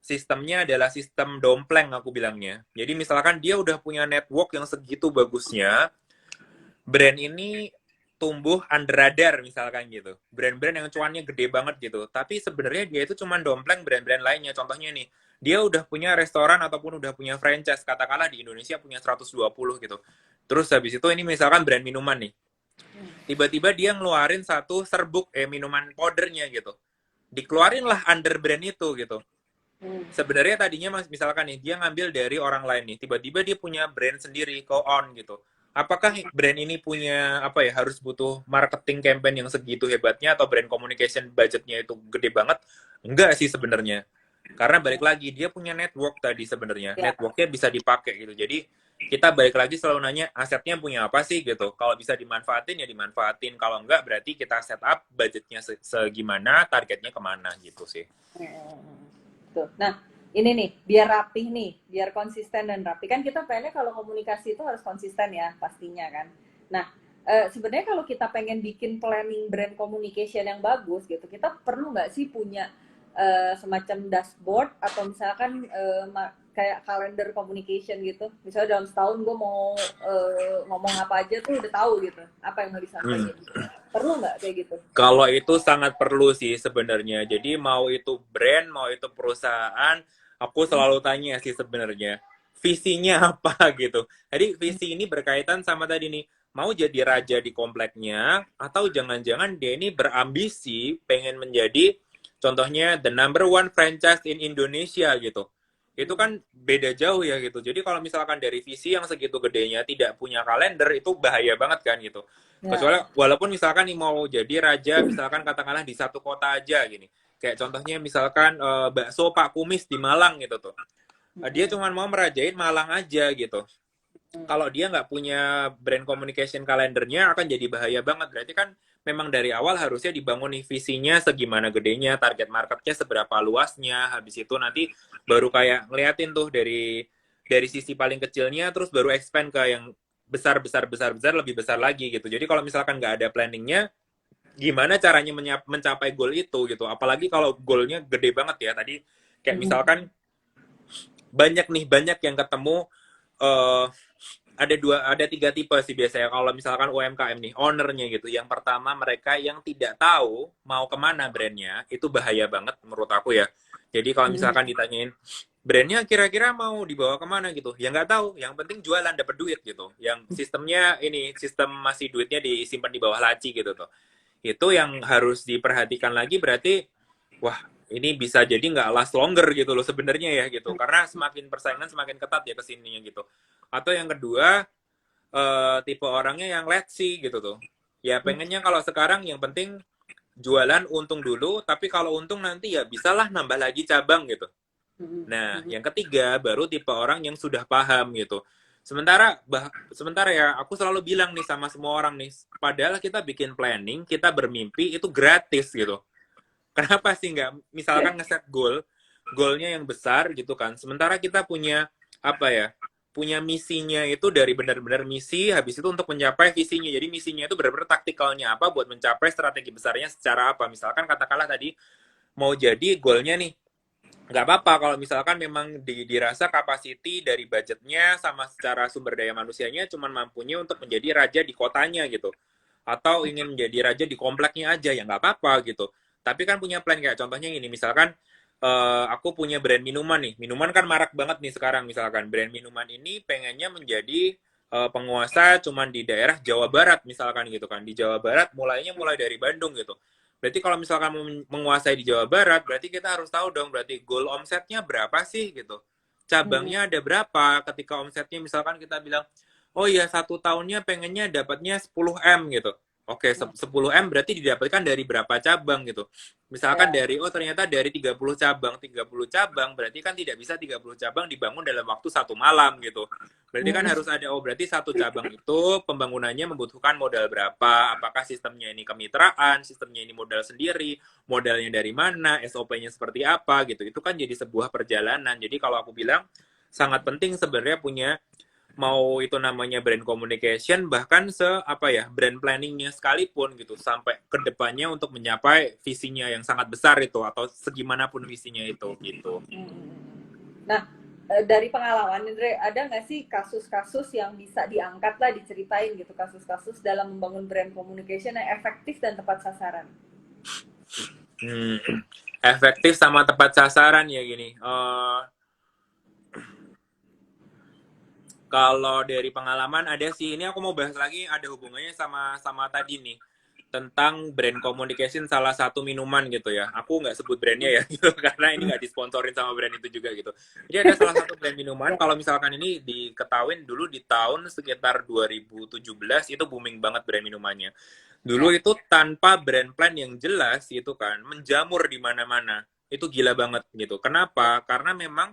Speaker 2: sistemnya adalah sistem dompleng aku bilangnya. Jadi misalkan dia udah punya network yang segitu bagusnya, brand ini tumbuh under radar misalkan gitu. Brand-brand yang cuannya gede banget gitu. Tapi sebenarnya dia itu cuma dompleng brand-brand lainnya. Contohnya nih, dia udah punya restoran ataupun udah punya franchise. Katakanlah di Indonesia punya 120 gitu. Terus habis itu ini misalkan brand minuman nih. Tiba-tiba dia ngeluarin satu serbuk minuman powdernya gitu. Dikeluarin lah under brand itu gitu. Sebenarnya tadinya misalkan nih dia ngambil dari orang lain nih, tiba-tiba dia punya brand sendiri, go on gitu. Apakah brand ini punya apa ya harus butuh marketing campaign yang segitu hebatnya atau brand communication budgetnya itu gede banget? Enggak sih sebenarnya. Karena balik lagi dia punya network tadi sebenarnya.
Speaker 1: Ya.
Speaker 2: Networknya bisa dipakai gitu. Jadi kita balik lagi selalu nanya asetnya punya apa sih gitu. Kalau bisa dimanfaatin ya dimanfaatin. Kalau enggak berarti kita set up budgetnya segimana, targetnya kemana gitu sih.
Speaker 1: Tuh. Nah, ini nih, biar rapih nih, biar konsisten dan rapi. Kan kita pengennya kalau komunikasi itu harus konsisten ya, pastinya kan. Nah, sebenarnya kalau kita pengen bikin planning brand communication yang bagus gitu, kita perlu nggak sih punya semacam dashboard atau misalkan kayak kalender communication gitu. Misalnya dalam setahun gue mau ngomong apa aja tuh udah tahu gitu, apa yang mau disampaikan. Perlu nggak kayak gitu?
Speaker 2: Kalau itu sangat perlu sih sebenarnya. Jadi mau itu brand, mau itu perusahaan, aku selalu tanya sih sebenarnya visinya apa gitu. Jadi visi ini berkaitan sama tadi nih, mau jadi raja di kompleknya atau jangan-jangan dia ini berambisi pengen menjadi contohnya the number one franchise in Indonesia gitu. Itu kan beda jauh ya gitu. Jadi kalau misalkan dari visi yang segitu gedenya tidak punya kalender itu bahaya banget kan gitu.
Speaker 1: Ya.
Speaker 2: Kecuali walaupun misalkan nih mau jadi raja misalkan katakanlah di satu kota aja gini. Kayak contohnya misalkan bakso Pak Kumis di Malang gitu tuh. Dia cuma mau merajain Malang aja gitu. Kalau dia nggak punya brand communication kalendernya akan jadi bahaya banget. Berarti kan memang dari awal harusnya dibangun nih visinya segimana gedenya, target marketnya seberapa luasnya. Habis itu nanti baru kayak ngeliatin tuh dari sisi paling kecilnya, terus baru expand ke yang besar lebih besar lagi gitu. Jadi kalau misalkan nggak ada planningnya, gimana caranya mencapai goal itu gitu. Apalagi kalau goalnya gede banget ya. Tadi kayak misalkan banyak yang ketemu uh, ada tiga tipe sih biasanya kalau misalkan UMKM nih, ownernya gitu. Yang pertama mereka yang tidak tahu mau kemana brandnya, itu bahaya banget menurut aku ya. Jadi kalau misalkan ditanyain brandnya kira-kira mau dibawa kemana gitu, ya nggak tahu. Yang penting jualan dapat duit gitu. Yang sistemnya ini sistem masih duitnya disimpan di bawah laci gitu tuh. Itu yang harus diperhatikan lagi berarti, wah ini bisa jadi nggak last longer gitu loh sebenarnya ya gitu. Karena semakin persaingan semakin ketat ya kesininya gitu. Atau yang kedua, tipe orangnya yang let's see gitu tuh. Ya pengennya kalau sekarang yang penting jualan untung dulu, tapi kalau untung nanti ya bisalah nambah lagi cabang gitu. Nah, yang ketiga baru tipe orang yang sudah paham gitu. Sementara ya aku selalu bilang nih sama semua orang nih, padahal kita bikin planning, kita bermimpi itu gratis gitu. Kenapa sih nggak misalkan ngeset goalnya yang besar gitu kan. Sementara kita punya apa ya? Punya misinya itu dari benar-benar misi, habis itu untuk mencapai visinya. Jadi misinya itu benar-benar taktikalnya apa buat mencapai strategi besarnya secara apa. Misalkan katakanlah tadi mau jadi goalnya nih, nggak apa-apa kalau misalkan memang dirasa capacity dari budgetnya sama secara sumber daya manusianya cuma mampunya untuk menjadi raja di kotanya gitu. Atau ingin menjadi raja di kompleknya aja, ya nggak apa-apa gitu. Tapi kan punya plan kayak contohnya ini, misalkan aku punya brand minuman nih. Minuman kan marak banget nih sekarang misalkan. Brand minuman ini pengennya menjadi penguasa cuman di daerah Jawa Barat misalkan gitu kan. Di Jawa Barat mulai dari Bandung gitu. Berarti kalau misalkan menguasai di Jawa Barat, berarti kita harus tahu dong berarti goal omsetnya berapa sih gitu. Cabangnya ada berapa ketika omsetnya misalkan kita bilang, oh iya 1 tahunnya pengennya dapatnya 10M gitu. Oke, 10M berarti didapatkan dari berapa cabang gitu. Misalkan dari, oh ternyata dari 30 cabang. 30 cabang berarti kan tidak bisa 30 cabang dibangun dalam waktu 1 malam gitu. Berarti kan harus ada, oh berarti 1 cabang itu pembangunannya membutuhkan modal berapa. Apakah sistemnya ini kemitraan, sistemnya ini modal sendiri, modalnya dari mana, SOP-nya seperti apa gitu. Itu kan jadi sebuah perjalanan. Jadi kalau aku bilang, sangat penting sebenarnya punya mau itu namanya brand communication bahkan apa ya brand planningnya sekalipun gitu sampai ke depannya untuk mencapai visinya yang sangat besar itu atau segimanapun visinya itu gitu.
Speaker 1: Nah, dari pengalaman Indre, ada nggak sih kasus-kasus yang bisa diangkat lah, diceritain gitu, kasus-kasus dalam membangun brand communication yang efektif dan tepat sasaran?
Speaker 2: Efektif sama tepat sasaran ya gini. Kalau dari pengalaman ada sih, ini aku mau bahas lagi ada hubungannya sama tadi nih tentang brand communication salah satu minuman gitu ya. Aku nggak sebut brandnya ya gitu karena ini nggak disponsorin sama brand itu juga gitu. Jadi ada salah satu brand minuman kalau misalkan ini diketahuin dulu di tahun sekitar 2017 itu booming banget brand minumannya. Dulu itu tanpa brand plan yang jelas itu kan menjamur di mana-mana. Itu gila banget gitu. Kenapa? Karena memang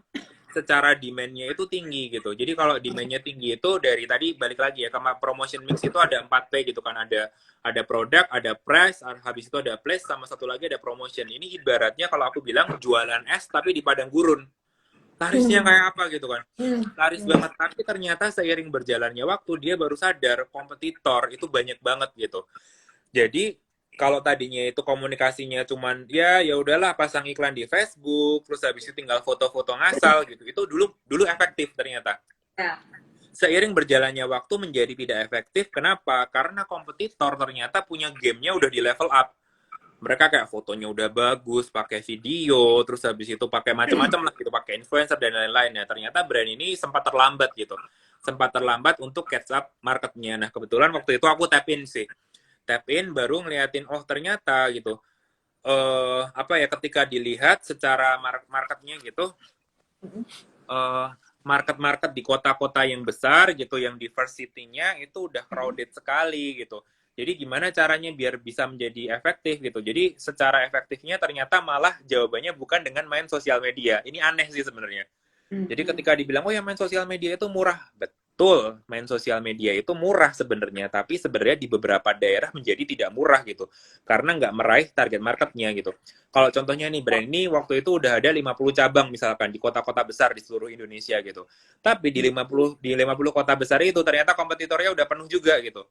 Speaker 2: secara demand-nya itu tinggi gitu. Jadi kalau demand-nya tinggi itu dari tadi balik lagi ya, sama promotion mix itu ada 4P gitu kan. Ada produk, ada price, habis itu ada place, sama satu lagi ada promotion. Ini ibaratnya kalau aku bilang jualan es tapi di padang gurun. Larisnya kayak apa gitu kan. Laris banget. Tapi ternyata seiring berjalannya waktu, dia baru sadar kompetitor itu banyak banget gitu. Jadi kalau tadinya itu komunikasinya cuman ya udahlah pasang iklan di Facebook terus habis itu tinggal foto-foto ngasal gitu, itu dulu efektif ternyata. Seiring berjalannya waktu menjadi tidak efektif. Kenapa? Karena kompetitor ternyata punya gamenya udah di level up. Mereka kayak fotonya udah bagus, pakai video, terus habis itu pakai macam-macam lah gitu, pakai influencer dan lain-lain. Ya ternyata brand ini sempat terlambat gitu, sempat terlambat untuk catch up marketnya. Nah kebetulan waktu itu aku tap in baru ngeliatin, oh ternyata gitu apa ya, ketika dilihat secara marketnya gitu, market di kota-kota yang besar gitu, yang diversity-nya itu udah crowded sekali gitu. Jadi gimana caranya biar bisa menjadi efektif gitu. Jadi secara efektifnya ternyata malah jawabannya bukan dengan main sosial media. Ini aneh sih sebenarnya. Jadi ketika dibilang, oh ya main sosial media itu murah. Betul, main sosial media itu murah sebenarnya. Tapi sebenarnya di beberapa daerah menjadi tidak murah gitu. Karena nggak meraih target marketnya gitu. Kalau contohnya nih, brand ini waktu itu udah ada 50 cabang misalkan di kota-kota besar di seluruh Indonesia gitu. Tapi di 50 kota besar itu ternyata kompetitornya udah penuh juga gitu.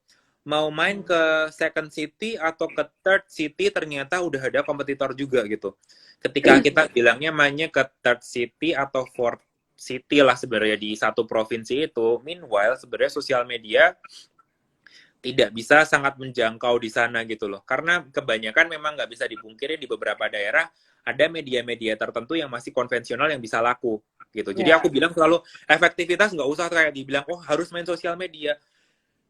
Speaker 2: Mau main ke second city atau ke third city ternyata udah ada kompetitor juga gitu. Ketika kita bilangnya mainnya ke third city atau fourth city lah sebenarnya di satu provinsi itu. Meanwhile sebenarnya sosial media tidak bisa sangat menjangkau di sana gitu loh. Karena kebanyakan memang nggak bisa dipungkiri di beberapa daerah ada media-media tertentu yang masih konvensional yang bisa laku gitu. Jadi
Speaker 1: Ya.
Speaker 2: aku bilang selalu efektivitas nggak usah kayak dibilang oh harus main sosial media.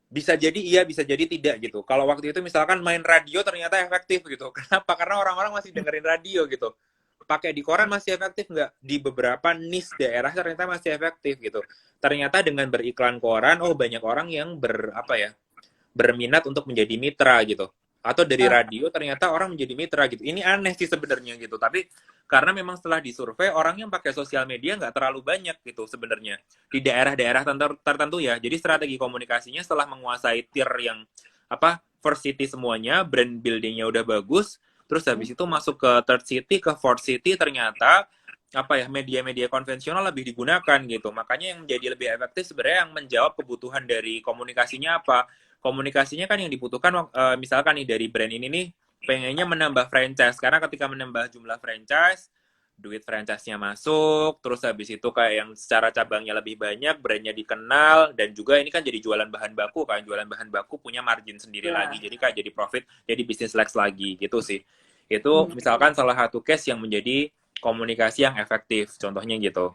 Speaker 2: Bisa jadi iya, bisa jadi tidak gitu. Kalau waktu itu misalkan main radio ternyata efektif gitu. Kenapa? Karena orang-orang masih dengerin radio gitu. Pakai di koran masih efektif nggak? Di beberapa niche daerah ternyata masih efektif gitu. Ternyata dengan beriklan koran, oh banyak orang yang berminat untuk menjadi mitra gitu. Atau dari
Speaker 1: Ah,
Speaker 2: radio ternyata orang menjadi mitra gitu. Ini aneh sih sebenarnya gitu. Tapi karena memang setelah disurvei orang yang pakai sosial media nggak terlalu banyak gitu sebenarnya di daerah-daerah tertentu ya. Jadi strategi komunikasinya setelah menguasai tier yang first city semuanya, brand buildingnya udah bagus, terus habis itu masuk ke third city, ke fourth city ternyata media-media konvensional lebih digunakan gitu. Makanya yang menjadi lebih efektif sebenarnya yang menjawab kebutuhan dari komunikasinya apa. Komunikasinya kan yang dibutuhkan misalkan nih dari brand ini nih pengennya menambah franchise karena ketika menambah jumlah franchise duit franchise-nya masuk, terus habis itu kayak yang secara cabangnya lebih banyak, brandnya dikenal, dan juga ini kan jadi jualan bahan baku kan, jualan bahan baku punya margin sendiri lagi,
Speaker 1: ya.
Speaker 2: jadi kayak jadi profit, jadi bisnis lex lagi gitu sih. Itu misalkan salah satu case yang menjadi komunikasi yang efektif, contohnya gitu.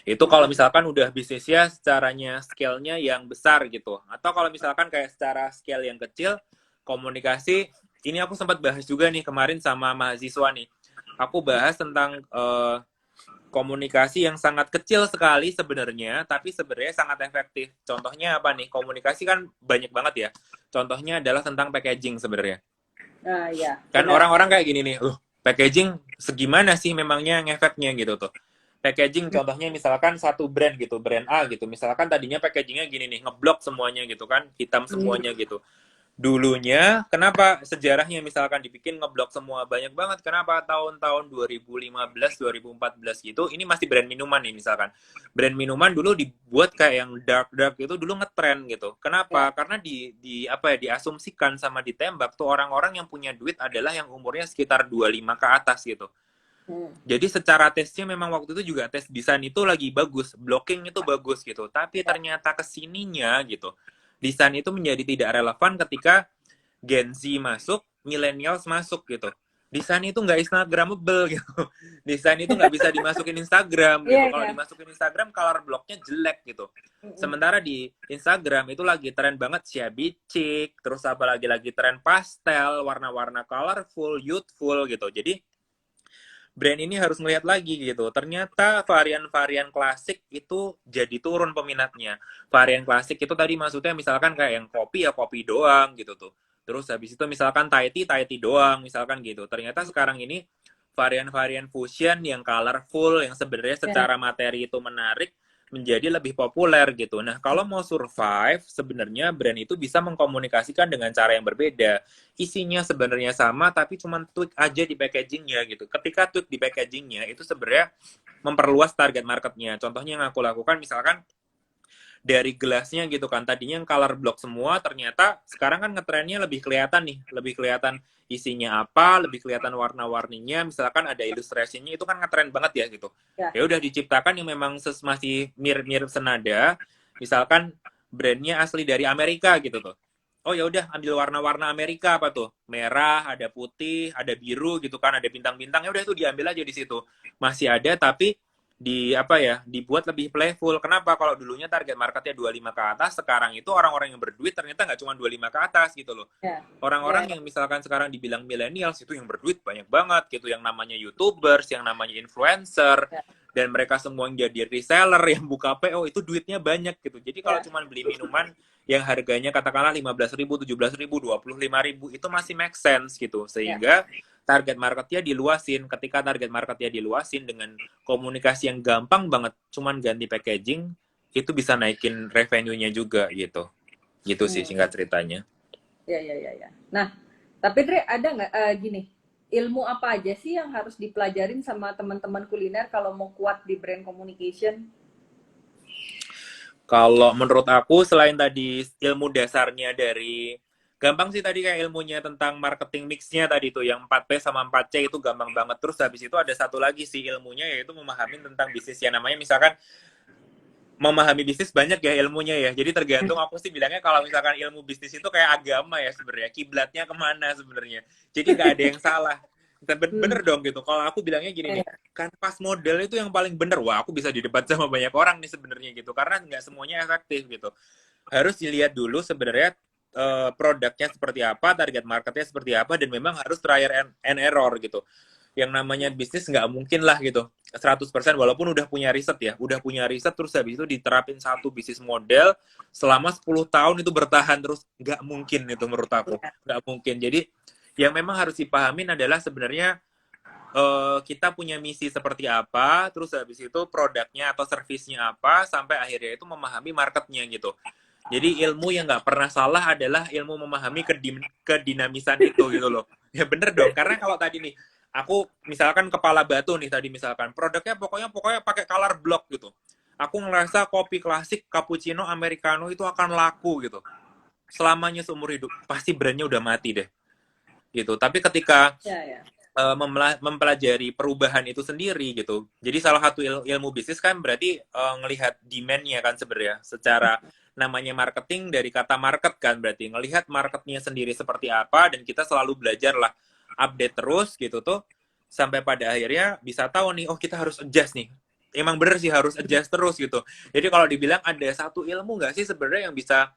Speaker 2: Itu kalau misalkan udah bisnisnya secaranya scale-nya yang besar gitu. Atau kalau misalkan kayak secara scale yang kecil, komunikasi, ini aku sempat bahas juga nih kemarin sama mahasiswa nih. Aku bahas tentang komunikasi yang sangat kecil sekali sebenarnya, tapi sebenarnya sangat efektif. Contohnya apa nih? Komunikasi kan banyak banget ya. Contohnya adalah tentang packaging sebenarnya.
Speaker 1: Nah, ya,
Speaker 2: Kan
Speaker 1: benar.
Speaker 2: orang-orang kayak gini nih, packaging segimana sih memangnya ngefeknya gitu tuh. Packaging contohnya misalkan satu brand gitu, brand A gitu. Misalkan tadinya packagingnya gini nih, ngeblok semuanya gitu kan, hitam semuanya gitu. Dulunya, kenapa sejarahnya misalkan dibikin ngeblok semua banyak banget? Kenapa tahun-tahun 2015, 2014 gitu, ini masih brand minuman nih misalkan. Brand minuman dulu dibuat kayak yang dark-dark itu dulu ngetren gitu. Kenapa?
Speaker 1: Ya.
Speaker 2: Karena diasumsikan sama ditembak tuh orang-orang yang punya duit adalah yang umurnya sekitar 25 ke atas gitu. Jadi secara tesnya memang waktu itu juga tes desain itu lagi bagus, blocking itu bagus gitu. Tapi ternyata kesininya gitu, desain itu menjadi tidak relevan ketika Gen Z masuk, millennials masuk gitu. Desain itu nggak Instagramable gitu. Desain itu nggak bisa dimasukin Instagram
Speaker 1: Iya,
Speaker 2: gitu. Kalau
Speaker 1: iya.
Speaker 2: dimasukin Instagram, color blocknya jelek gitu. Sementara di Instagram itu lagi tren banget shabby chic, terus apalagi lagi tren pastel, warna-warna colorful, youthful gitu. Jadi brand ini harus melihat lagi gitu. Ternyata varian-varian klasik itu jadi turun peminatnya. Varian klasik itu tadi maksudnya misalkan kayak yang kopi ya kopi doang gitu tuh. Terus habis itu misalkan Thai tea doang misalkan gitu. Ternyata sekarang ini varian-varian fusion yang colorful yang sebenarnya
Speaker 1: Ya.
Speaker 2: secara materi itu menarik menjadi lebih populer gitu. Nah, kalau mau survive, sebenarnya brand itu bisa mengkomunikasikan dengan cara yang berbeda. Isinya sebenarnya sama, tapi cuma tweak aja di packagingnya gitu. Ketika tweak di packagingnya, itu sebenarnya memperluas target marketnya. Contohnya yang aku lakukan, misalkan dari gelasnya gitu kan. Tadinya yang color block semua, ternyata sekarang kan ngetrennya lebih kelihatan nih. Lebih kelihatan isinya apa, lebih kelihatan warna-warninya. Misalkan ada illustrationnya, itu kan ngetren banget ya gitu.
Speaker 1: Ya.
Speaker 2: Ya udah diciptakan yang memang masih mirip-mirip senada. Misalkan brandnya asli dari Amerika gitu tuh. Oh ya udah ambil warna-warna Amerika apa tuh? Merah, ada putih, ada biru gitu kan, ada bintang-bintang. Ya udah itu diambil aja di situ. Masih ada tapi dibuat lebih playful. Kenapa? Kalau dulunya target marketnya 25 ke atas, sekarang itu orang-orang yang berduit ternyata nggak cuma 25 ke atas gitu loh.
Speaker 1: Ya. Ya.
Speaker 2: Orang-orang yang misalkan sekarang dibilang millennials itu yang berduit banyak banget gitu, yang namanya YouTubers, yang namanya influencer,
Speaker 1: Ya.
Speaker 2: dan mereka semua yang jadi reseller, yang buka PO itu duitnya banyak gitu. Jadi kalau
Speaker 1: Ya.
Speaker 2: cuma beli minuman yang harganya katakanlah 15.000, 17.000, 25.000 itu masih make sense gitu.
Speaker 1: Ya.
Speaker 2: Sehingga target marketnya diluasin. Ketika target marketnya diluasin dengan komunikasi yang gampang banget, cuman ganti packaging, itu bisa naikin revenue-nya juga gitu. Gitu sih singkat ceritanya.
Speaker 1: Ya, ya, ya, ya. Nah, tapi Dre, ada nggak gini, ilmu apa aja sih yang harus dipelajarin sama teman-teman kuliner kalau mau kuat di brand communication?
Speaker 2: Kalau menurut aku selain tadi ilmu dasarnya dari gampang sih tadi kayak ilmunya tentang marketing mix-nya tadi tuh, yang 4P sama 4C itu gampang banget. Terus habis itu ada satu lagi sih ilmunya, yaitu memahami tentang bisnis yang namanya misalkan memahami bisnis banyak ya ilmunya ya. Jadi tergantung, aku sih bilangnya kalau misalkan ilmu bisnis itu kayak agama ya sebenarnya. Kiblatnya kemana sebenarnya. Jadi nggak ada yang salah. Bener dong gitu. Kalau aku bilangnya gini nih, kan pas model itu yang paling bener. Wah, aku bisa didebat sama banyak orang nih sebenarnya gitu. Karena nggak semuanya efektif gitu. Harus dilihat dulu sebenarnya produknya seperti apa, target marketnya seperti apa, dan memang harus trial and error gitu. Yang namanya bisnis nggak mungkin lah gitu 100% walaupun udah punya riset ya, udah punya riset terus habis itu diterapin satu bisnis model selama 10 tahun itu bertahan terus, nggak mungkin itu menurut aku, nggak mungkin. Jadi yang memang harus dipahamin adalah sebenarnya kita punya misi seperti apa, terus habis itu produknya atau servisnya apa, sampai akhirnya itu memahami marketnya gitu. Jadi ilmu yang nggak pernah salah adalah ilmu memahami kedinamisan itu gitu loh. Ya bener dong, karena kalau tadi nih, aku misalkan kepala batu nih tadi misalkan, produknya pokoknya pakai color block gitu. Aku ngerasa kopi klasik, cappuccino, americano itu akan laku gitu. Selamanya seumur hidup, pasti brandnya udah mati deh. Gitu. Tapi ketika mempelajari perubahan itu sendiri gitu. Jadi salah satu ilmu bisnis kan berarti ngelihat demand-nya kan sebenarnya secara namanya marketing dari kata market kan, berarti ngelihat marketnya sendiri seperti apa dan kita selalu belajar lah, update terus gitu tuh sampai pada akhirnya bisa tahu nih, oh kita harus adjust nih. Emang bener sih harus adjust terus gitu. Jadi kalau dibilang ada satu ilmu nggak sih sebenarnya yang bisa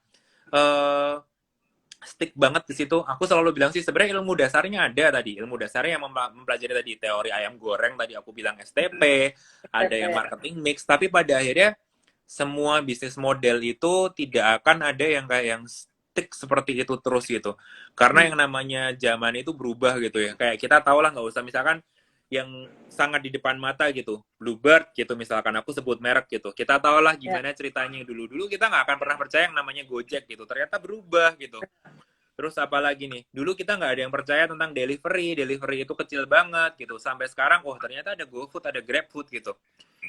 Speaker 2: stick banget di situ, aku selalu bilang sih sebenarnya ilmu dasarnya ada tadi, ilmu dasarnya yang mempelajari tadi teori ayam goreng tadi aku bilang STP, ada yang marketing mix, tapi pada akhirnya semua bisnis model itu tidak akan ada yang kayak yang stick seperti itu terus gitu, karena yang namanya zaman itu berubah gitu ya, kayak kita tahu lah, nggak usah misalkan yang sangat di depan mata gitu, Bluebird gitu misalkan, aku sebut merek gitu, kita tahu lah gimana ceritanya dulu kita nggak akan pernah percaya yang namanya Gojek gitu, ternyata berubah gitu. Terus apalagi nih, dulu kita nggak ada yang percaya tentang delivery itu kecil banget gitu, sampai sekarang oh ternyata ada GoFood, ada GrabFood gitu.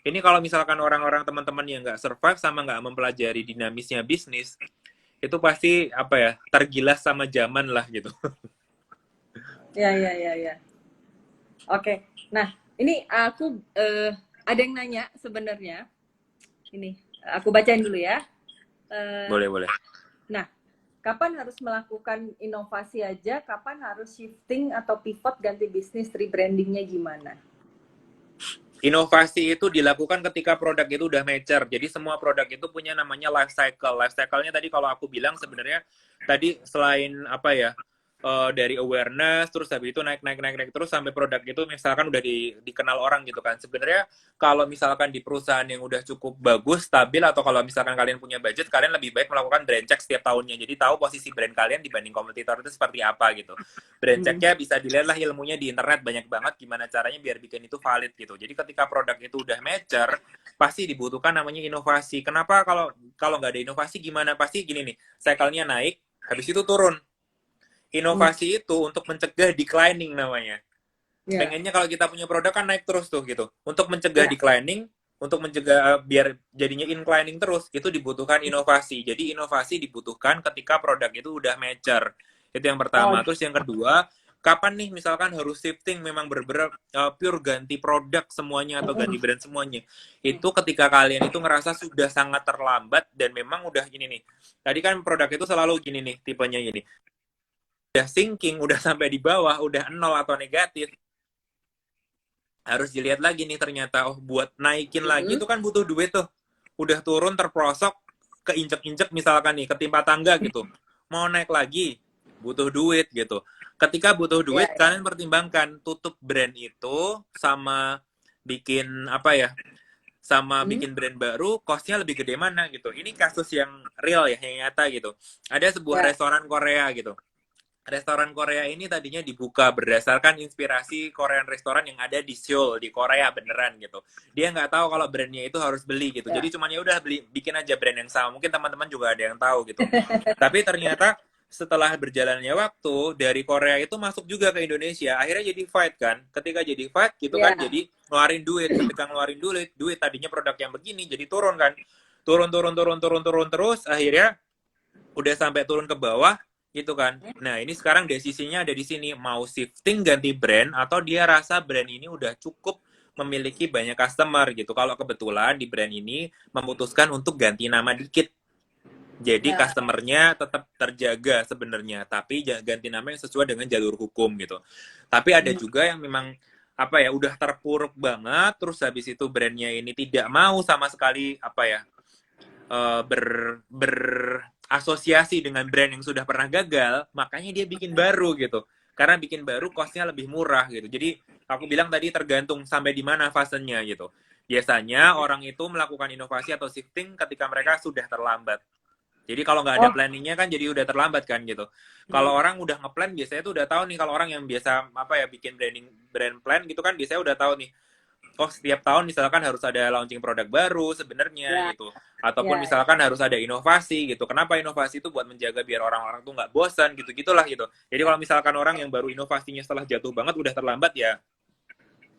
Speaker 2: Ini kalau misalkan orang-orang teman-teman yang nggak survive sama nggak mempelajari dinamisnya bisnis, itu pasti apa ya, tergilas sama zaman lah gitu.
Speaker 1: Ya. Oke, nah ini aku ada yang nanya sebenarnya. Ini aku bacain dulu ya.
Speaker 2: Boleh.
Speaker 1: Nah, kapan harus melakukan inovasi aja, kapan harus shifting atau pivot ganti bisnis, rebrandingnya gimana?
Speaker 2: Inovasi itu dilakukan ketika produk itu udah mature. Jadi semua produk itu punya namanya life cycle. Life cycle-nya tadi kalau aku bilang sebenarnya tadi selain apa ya, dari awareness, terus habis itu naik terus sampai produk itu misalkan udah dikenal orang gitu kan. Sebenarnya kalau misalkan di perusahaan yang udah cukup bagus, stabil, atau kalau misalkan kalian punya budget, kalian lebih baik melakukan brand check setiap tahunnya. Jadi tahu posisi brand kalian dibanding kompetitor itu seperti apa gitu. Brand check-nya bisa dilihat lah ilmunya di internet, banyak banget gimana caranya biar bikin itu valid gitu. Jadi ketika produk itu udah mature, pasti dibutuhkan namanya inovasi. Kenapa kalau nggak ada inovasi gimana? Pasti gini nih, cycle-nya naik, habis itu turun. Inovasi itu untuk mencegah declining namanya. Pengennya kalau kita punya produk kan naik terus tuh gitu. Untuk mencegah declining, untuk mencegah biar jadinya inclining terus, itu dibutuhkan inovasi. Jadi inovasi dibutuhkan ketika produk itu udah mature. Itu yang pertama. Terus yang kedua, kapan nih misalkan harus shifting memang bener-bener pure ganti produk semuanya atau ganti brand semuanya. Itu ketika kalian itu ngerasa sudah sangat terlambat dan memang udah gini nih. Tadi kan produk itu selalu gini nih, tipenya gini. Udah sinking, udah sampai di bawah, udah nol atau negatif, harus dilihat lagi nih ternyata, oh buat naikin lagi itu kan butuh duit tuh. Udah turun terprosok, keinjek-injek misalkan nih, ketimpa tangga gitu. Mau naik lagi, butuh duit gitu. Ketika butuh duit, kalian pertimbangkan tutup brand itu sama bikin apa ya, sama bikin brand baru, costnya lebih gede mana gitu. Ini kasus yang real ya, yang nyata gitu. Ada sebuah restoran Korea gitu. Restoran Korea ini tadinya dibuka berdasarkan inspirasi Korean restoran yang ada di Seoul, di Korea beneran gitu. Dia nggak tahu kalau brandnya itu harus beli gitu. Jadi cuma ya udah beli, bikin aja brand yang sama. Mungkin teman-teman juga ada yang tahu gitu. Tapi ternyata setelah berjalannya waktu, dari Korea itu masuk juga ke Indonesia. Akhirnya jadi fight kan. Ketika jadi fight gitu kan, jadi ngeluarin duit. Ketika ngeluarin duit tadinya produk yang begini jadi turun kan. Turun terus. Akhirnya udah sampai turun ke bawah. gitu kan. Nah, ini sekarang desisinya ada di sini, mau shifting ganti brand atau dia rasa brand ini udah cukup memiliki banyak customer gitu. Kalau kebetulan di brand ini memutuskan untuk ganti nama dikit. Jadi
Speaker 1: Ya.
Speaker 2: customernya tetap terjaga sebenarnya, tapi ganti nama yang sesuai dengan jalur hukum gitu. Tapi ada
Speaker 1: Hmm.
Speaker 2: juga yang memang apa ya udah terpuruk banget, terus habis itu brandnya ini tidak mau sama sekali apa ya berasosiasi dengan brand yang sudah pernah gagal, makanya dia bikin baru gitu. Karena bikin baru costnya lebih murah gitu. Jadi aku bilang tadi tergantung sampai di mana fasenya gitu. Biasanya orang itu melakukan inovasi atau shifting ketika mereka sudah terlambat. Jadi kalau nggak ada
Speaker 1: Oh.
Speaker 2: planningnya kan jadi udah terlambat kan gitu. Kalau
Speaker 1: Hmm.
Speaker 2: orang udah ngeplan biasanya tuh udah tahu nih kalau orang yang biasa apa ya bikin brand plan gitu kan biasanya udah tahu nih oh setiap tahun misalkan harus ada launching produk baru sebenarnya
Speaker 1: Ya,
Speaker 2: gitu ataupun
Speaker 1: ya,
Speaker 2: misalkan harus ada inovasi gitu kenapa inovasi itu buat menjaga biar orang-orang tuh nggak bosan gitu gitulah gitu jadi kalau misalkan orang yang baru inovasinya setelah jatuh banget udah terlambat ya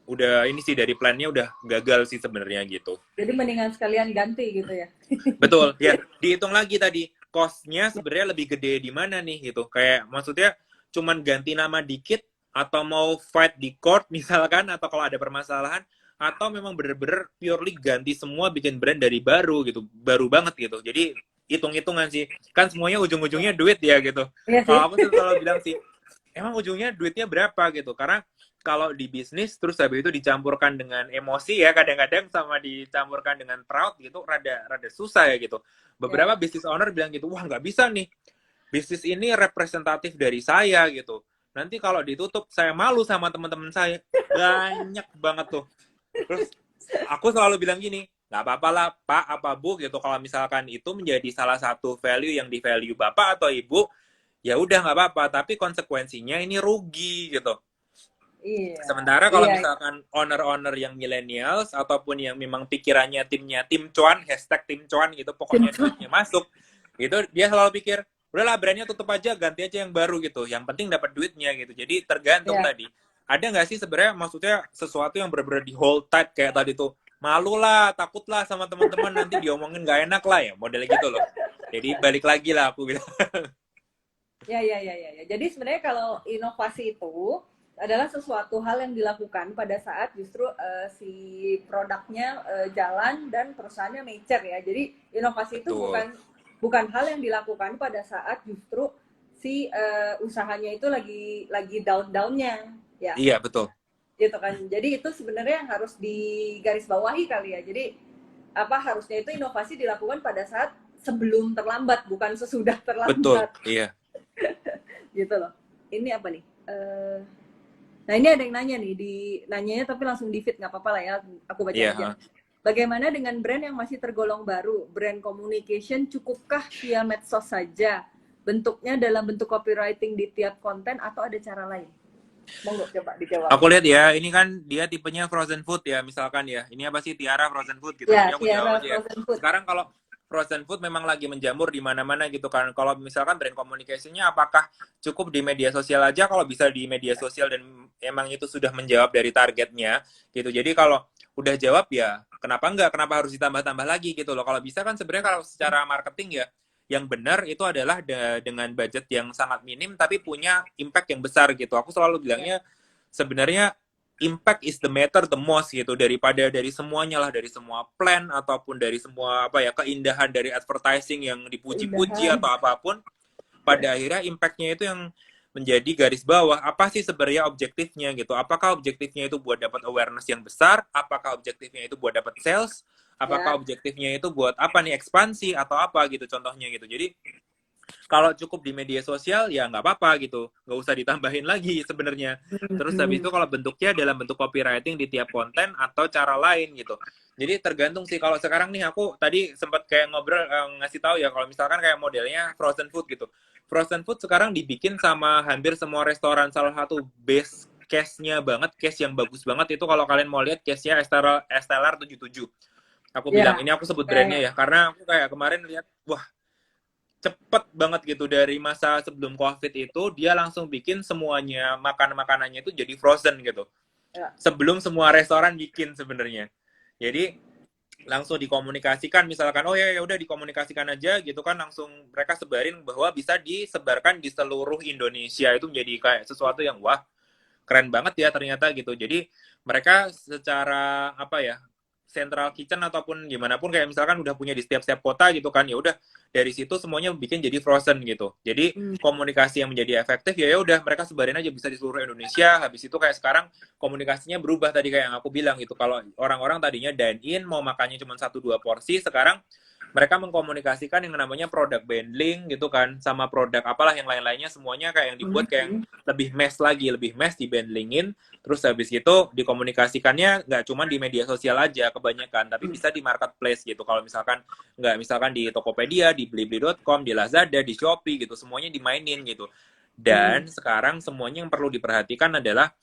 Speaker 2: udah ini sih dari plannya udah gagal sih sebenarnya gitu
Speaker 1: jadi mendingan sekalian ganti gitu ya.
Speaker 2: betul ya dihitung lagi tadi costnya sebenarnya lebih gede di mana nih gitu kayak maksudnya cuman ganti nama dikit atau mau fight di court misalkan atau kalau ada permasalahan atau memang bener-bener purely ganti semua bikin brand dari baru gitu baru banget gitu jadi hitung-hitungan sih kan semuanya ujung-ujungnya duit ya gitu
Speaker 1: Iya sih.
Speaker 2: kalau aku tuh selalu bilang sih emang ujungnya duitnya berapa gitu karena kalau di bisnis terus habis itu dicampurkan dengan emosi ya kadang-kadang sama dicampurkan dengan proud gitu rada rada susah ya gitu beberapa
Speaker 1: Ya.
Speaker 2: business owner bilang gitu wah nggak bisa nih bisnis ini representatif dari saya gitu nanti kalau ditutup saya malu sama teman-teman saya banyak banget tuh terus aku selalu bilang gini nggak apa-apa lah pak apa bu gitu kalau misalkan itu menjadi salah satu value yang di value bapak atau ibu ya udah nggak apa-apa tapi konsekuensinya ini rugi gitu
Speaker 1: Iya.
Speaker 2: sementara kalau
Speaker 1: Iya.
Speaker 2: misalkan owner-owner yang millennials ataupun yang memang pikirannya timnya tim cuan hashtag tim cuan gitu pokoknya duitnya masuk itu dia selalu pikir udahlah brandnya tutup aja ganti aja yang baru gitu yang penting dapat duitnya gitu jadi tergantung
Speaker 1: Iya.
Speaker 2: tadi ada nggak sih sebenarnya maksudnya sesuatu yang benar-benar di hold tight kayak tadi tuh malu lah takut lah sama teman-teman nanti diomongin nggak enak lah ya model gitu loh jadi balik lagi lah aku bilang
Speaker 1: Ya, ya, ya, ya, ya. Jadi sebenarnya kalau inovasi itu adalah sesuatu hal yang dilakukan pada saat justru si produknya jalan dan perusahaannya mature ya. Jadi inovasi itu
Speaker 2: betul
Speaker 1: bukan hal yang dilakukan pada saat justru si usahanya itu lagi down-downnya ya,
Speaker 2: iya betul
Speaker 1: gitu kan. Jadi itu sebenarnya yang harus digarisbawahi kali ya. Jadi apa harusnya itu inovasi dilakukan pada saat sebelum terlambat, bukan sesudah
Speaker 2: betul
Speaker 1: terlambat
Speaker 2: iya
Speaker 1: gitu loh. Ini apa nih? Nah ini ada yang nanya nih, nanyanya tapi langsung di feed, nggak apa-apa lah ya, aku baca
Speaker 2: iya
Speaker 1: aja. Bagaimana dengan brand yang masih tergolong baru? Brand communication cukupkah via medsos saja? Bentuknya dalam bentuk copywriting di tiap konten atau ada cara lain? Monggo coba dijawab.
Speaker 2: Aku lihat ya, ini kan dia tipenya frozen food ya, misalkan ya. Ini apa sih Tiara frozen food gitu.
Speaker 1: Ya,
Speaker 2: Jadi aku
Speaker 1: Tiara
Speaker 2: jawab aja ya.
Speaker 1: Frozen Food.
Speaker 2: Sekarang kalau frozen food memang lagi menjamur di mana-mana gitu kan. Kalau misalkan brand communication-nya apakah cukup di media sosial aja kalau bisa di media sosial dan emang itu sudah menjawab dari targetnya gitu. Jadi kalau udah jawab ya kenapa enggak? Kenapa harus ditambah-tambah lagi gitu loh. Kalau bisa kan sebenarnya kalau secara marketing ya yang benar itu adalah dengan budget yang sangat minim tapi punya impact yang besar gitu. Aku selalu bilangnya sebenarnya impact is the matter the most gitu daripada dari semuanya lah dari semua plan ataupun dari semua apa ya keindahan dari advertising yang dipuji-puji
Speaker 1: Keindahan.
Speaker 2: atau apapun pada akhirnya impactnya itu yang menjadi garis bawah apa sih sebenarnya objektifnya gitu apakah objektifnya itu buat dapat awareness yang besar apakah objektifnya itu buat dapat sales apakah
Speaker 1: Ya.
Speaker 2: objektifnya itu buat apa nih ekspansi atau apa gitu contohnya gitu jadi kalau cukup di media sosial ya nggak apa-apa gitu nggak usah ditambahin lagi sebenarnya terus habis itu kalau bentuknya dalam bentuk copywriting di tiap konten atau cara lain gitu jadi tergantung sih kalau sekarang nih aku tadi sempat kayak ngobrol ngasih tahu ya kalau misalkan kayak modelnya frozen food gitu frozen food sekarang dibikin sama hampir semua restoran salah satu base case-nya banget case yang bagus banget itu kalau kalian mau lihat case-nya Estelar 77 aku bilang
Speaker 1: Ya.
Speaker 2: ini aku sebut
Speaker 1: Ya,
Speaker 2: brandnya
Speaker 1: ya.
Speaker 2: ya karena aku kayak kemarin lihat wah cepet banget gitu dari masa sebelum COVID itu dia langsung bikin semuanya makanannya itu jadi frozen gitu.
Speaker 1: Ya.
Speaker 2: Sebelum semua restoran bikin sebenarnya. Jadi langsung dikomunikasikan, misalkan oh ya udah dikomunikasikan aja gitu kan, langsung mereka sebarin bahwa bisa disebarkan di seluruh Indonesia. Itu menjadi kayak sesuatu yang wah, keren banget ya ternyata gitu. Jadi mereka secara apa ya, central kitchen ataupun gimana pun, kayak misalkan udah punya di setiap kota gitu kan, ya udah dari situ semuanya bikin jadi frozen gitu. Jadi komunikasi yang menjadi efektif ya udah mereka sebarin aja bisa di seluruh Indonesia. Habis itu kayak sekarang komunikasinya berubah tadi kayak yang aku bilang gitu. Kalau orang-orang tadinya dine in mau makannya cuma 1-2 porsi, sekarang mereka mengkomunikasikan yang namanya produk bundling gitu kan, sama produk apalah yang lain-lainnya, semuanya kayak yang dibuat kayak yang lebih mass lagi, lebih mass dibundlingin. Terus habis itu dikomunikasikannya nggak cuma di media sosial aja kebanyakan, tapi bisa di marketplace gitu. Kalau misalkan nggak, misalkan di Tokopedia, di Blibli.com, di Lazada, di Shopee gitu, semuanya dimainin gitu. Dan sekarang semuanya yang perlu diperhatikan adalah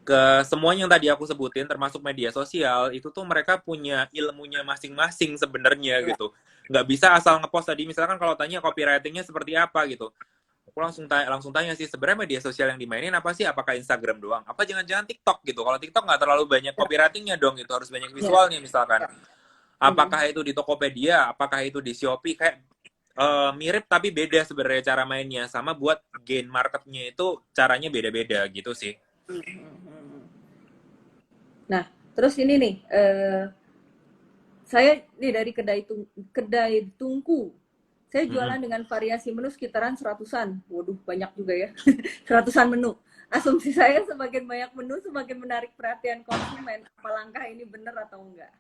Speaker 2: ke semuanya yang tadi aku sebutin, termasuk media sosial, itu tuh mereka punya ilmunya masing-masing sebenarnya gitu. Nggak bisa asal ngepost tadi, misalkan kalau tanya copywritingnya seperti apa gitu. Aku langsung tanya sih, sebenarnya media sosial yang dimainin apa sih? Apakah Instagram doang? Apa jangan-jangan TikTok gitu? Kalau TikTok nggak terlalu banyak copywritingnya dong, gitu. Harus banyak visualnya misalkan. Apakah itu di Tokopedia? Apakah itu di Shopee? Kayak mirip tapi beda sebenarnya cara mainnya. Sama buat gain marketnya itu caranya beda-beda gitu sih.
Speaker 1: Nah, terus ini nih, saya nih dari kedai tungku. Saya jualan dengan variasi menu sekitaran seratusan. Waduh, banyak juga ya. Seratusan menu. Asumsi saya semakin banyak menu, semakin menarik perhatian konsumen. Apa langkah ini benar atau enggak?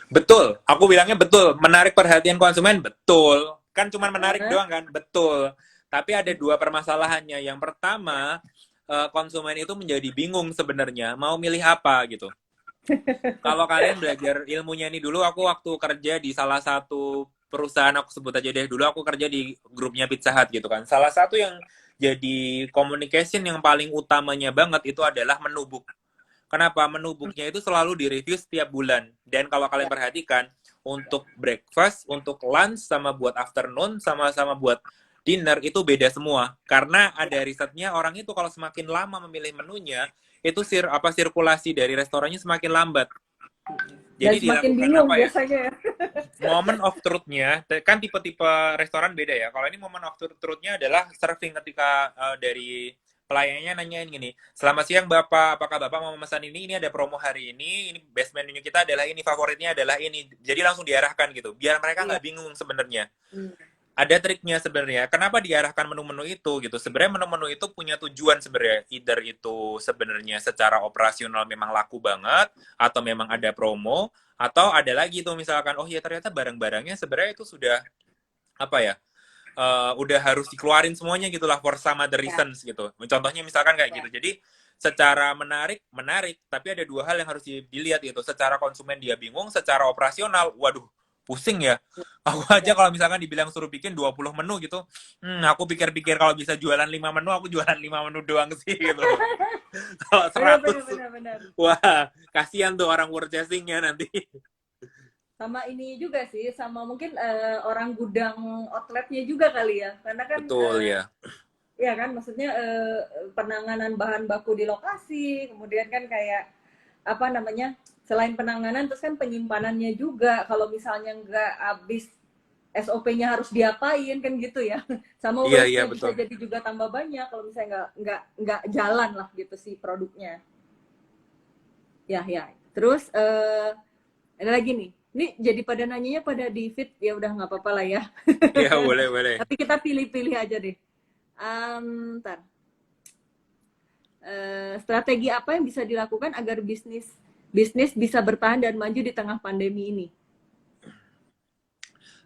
Speaker 2: Betul, aku bilangnya betul. Menarik perhatian konsumen, betul. Kan cuma menarik doang kan? Betul. Tapi ada dua permasalahannya. Yang pertama, konsumen itu menjadi bingung sebenarnya mau milih apa gitu. Kalau kalian belajar ilmunya ini dulu, aku waktu kerja di salah satu perusahaan, aku sebut aja deh, dulu aku kerja di grupnya Pizza Hut gitu kan. Salah satu yang jadi communication yang paling utamanya banget itu adalah menu book. Kenapa? Menu booknya itu selalu direview setiap bulan. Dan kalau kalian perhatikan, untuk breakfast, untuk lunch, sama buat afternoon, sama-sama buat dinner, itu beda semua. Karena ada risetnya, orang itu kalau semakin lama memilih menunya, itu sirkulasi dari restorannya semakin lambat.
Speaker 1: Dan
Speaker 2: Jadi
Speaker 1: semakin
Speaker 2: dilakukan
Speaker 1: bingung
Speaker 2: apa ya?
Speaker 1: biasanya ya.
Speaker 2: Moment of truth-nya, kan tipe-tipe restoran beda ya. Kalau ini moment of truth-nya adalah serving, ketika dari pelayannya nanyain gini, selamat siang Bapak, apakah Bapak mau memesan ini ada promo hari ini best menu kita adalah ini, favoritnya adalah ini. Jadi langsung diarahkan gitu, biar mereka nggak bingung sebenarnya. Ada triknya sebenarnya. Kenapa diarahkan menu-menu itu gitu? Sebenarnya menu-menu itu punya tujuan sebenarnya. Either itu sebenarnya secara operasional memang laku banget, atau memang ada promo, atau ada lagi tuh misalkan, oh ya ternyata barang-barangnya sebenarnya itu sudah apa ya? Udah harus dikeluarin semuanya gitulah for some other reasons gitu. Contohnya misalkan kayak gitu. Jadi secara menarik, tapi ada dua hal yang harus dilihat gitu. Secara konsumen dia bingung, secara operasional, waduh, pusing ya. Aku aja kalau misalkan dibilang suruh bikin 20 menu gitu, aku pikir-pikir kalau bisa jualan 5 menu, aku jualan 5 menu doang sih gitu. Kalau 100,
Speaker 1: Benar.
Speaker 2: wah, kasihan tuh orang purchasing-nya nanti.
Speaker 1: Sama ini juga sih, sama mungkin orang gudang outletnya juga kali ya. Karena kan
Speaker 2: Betul ya.
Speaker 1: ya kan, maksudnya penanganan bahan baku di lokasi, kemudian kan kayak apa namanya, selain penanganan terus kan penyimpanannya juga, kalau misalnya nggak habis SOP-nya harus diapain kan gitu ya. Sama
Speaker 2: Iya,
Speaker 1: waste-nya bisa
Speaker 2: betul.
Speaker 1: jadi juga tambah banyak kalau misalnya nggak jalan lah gitu sih produknya. Ya. Terus ada lagi nih. Ini jadi pada nanyanya pada di feed, ya udah nggak apa-apa lah ya.
Speaker 2: Iya, boleh.
Speaker 1: Tapi kita pilih-pilih aja deh. Ntar. Strategi apa yang bisa dilakukan agar bisnis bisa bertahan dan maju di tengah pandemi ini?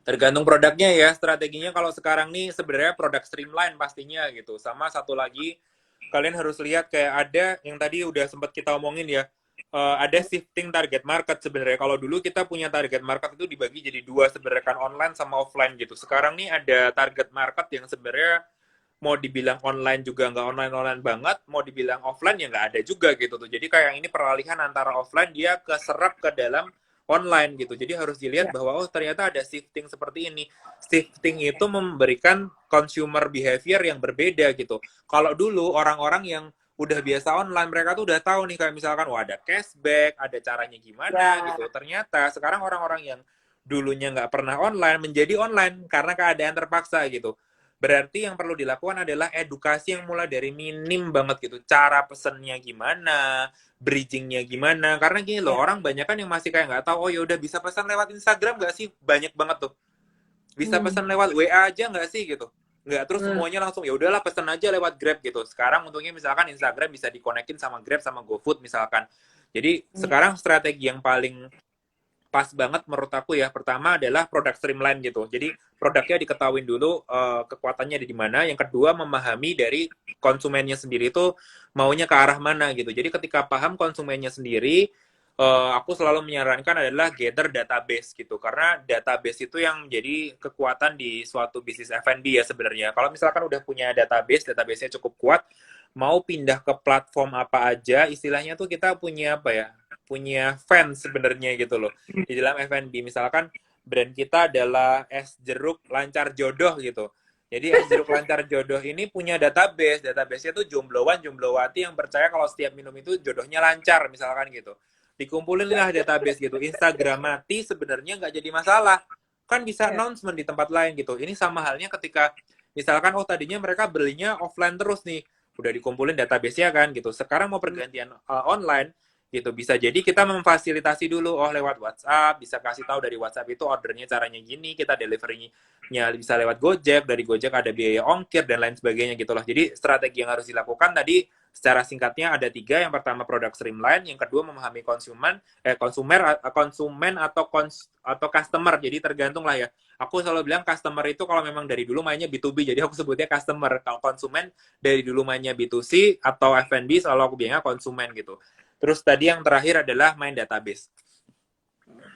Speaker 2: Tergantung produknya ya, strateginya kalau sekarang nih sebenarnya produk streamline pastinya gitu. Sama satu lagi, kalian harus lihat kayak ada yang tadi udah sempat kita omongin ya, ada shifting target market sebenarnya. Kalau dulu kita punya target market itu dibagi jadi dua sebenarnya, kan online sama offline gitu. Sekarang nih ada target market yang sebenarnya mau dibilang online juga nggak online banget, mau dibilang offline ya nggak ada juga gitu tuh. Jadi kayak ini peralihan antara offline dia keserap ke dalam online gitu. Jadi harus dilihat bahwa oh ternyata ada shifting seperti ini. Shifting itu memberikan consumer behavior yang berbeda gitu. Kalau dulu orang-orang yang udah biasa online, mereka tuh udah tahu nih kayak misalkan wah ada cashback, ada caranya gimana
Speaker 1: Ya.
Speaker 2: gitu. Ternyata sekarang orang-orang yang dulunya nggak pernah online menjadi online karena keadaan terpaksa gitu. Berarti yang perlu dilakukan adalah edukasi yang mulai dari minim banget gitu. Cara pesennya gimana, bridgingnya gimana. Karena gini loh,
Speaker 1: Ya.
Speaker 2: orang banyak kan yang masih kayak nggak tahu, oh ya udah bisa pesan lewat Instagram nggak sih? Banyak banget tuh. Bisa
Speaker 1: Hmm.
Speaker 2: pesan lewat WA aja nggak sih gitu? Nggak, terus
Speaker 1: Hmm.
Speaker 2: semuanya langsung ya udahlah pesan aja lewat Grab gitu. Sekarang untungnya misalkan Instagram bisa dikonekin sama Grab sama GoFood misalkan. Jadi
Speaker 1: Hmm.
Speaker 2: sekarang strategi yang paling pas banget menurut aku ya, pertama adalah produk streamline gitu. Jadi produknya diketahui dulu kekuatannya ada di mana. Yang kedua memahami dari konsumennya sendiri itu maunya ke arah mana gitu. Jadi ketika paham konsumennya sendiri, aku selalu menyarankan adalah gather database gitu. Karena database itu yang menjadi kekuatan di suatu bisnis F&B ya sebenarnya. Kalau misalkan udah punya database, database-nya cukup kuat, mau pindah ke platform apa aja, istilahnya tuh kita punya apa ya? Punya fans sebenarnya gitu loh di dalam F&B. Misalkan brand kita adalah es jeruk lancar jodoh gitu. Jadi es jeruk lancar jodoh ini punya database. Database-nya tuh jombloan, jomblowati yang percaya kalau setiap minum itu jodohnya lancar misalkan gitu. Dikumpulin lah database gitu. Instagram mati sebenarnya nggak jadi masalah. Kan bisa
Speaker 1: Ya.
Speaker 2: announcement di tempat lain gitu. Ini sama halnya ketika misalkan oh tadinya mereka belinya offline terus nih. Udah dikumpulin database-nya kan gitu. Sekarang mau pergantian online, gitu. Bisa jadi kita memfasilitasi dulu, oh lewat WhatsApp, bisa kasih tahu dari WhatsApp itu ordernya caranya gini, kita delivery-nya bisa lewat Gojek, dari Gojek ada biaya ongkir dan lain sebagainya gitu loh. Jadi strategi yang harus dilakukan tadi secara singkatnya ada tiga. Yang pertama produk streamline, yang kedua memahami konsumen atau customer. Jadi tergantung lah ya. Aku selalu bilang customer itu kalau memang dari dulu mainnya B2B, jadi aku sebutnya customer. Kalau konsumen dari dulu mainnya B2C atau F&B selalu aku bilangnya konsumen gitu. Terus tadi yang terakhir adalah main database.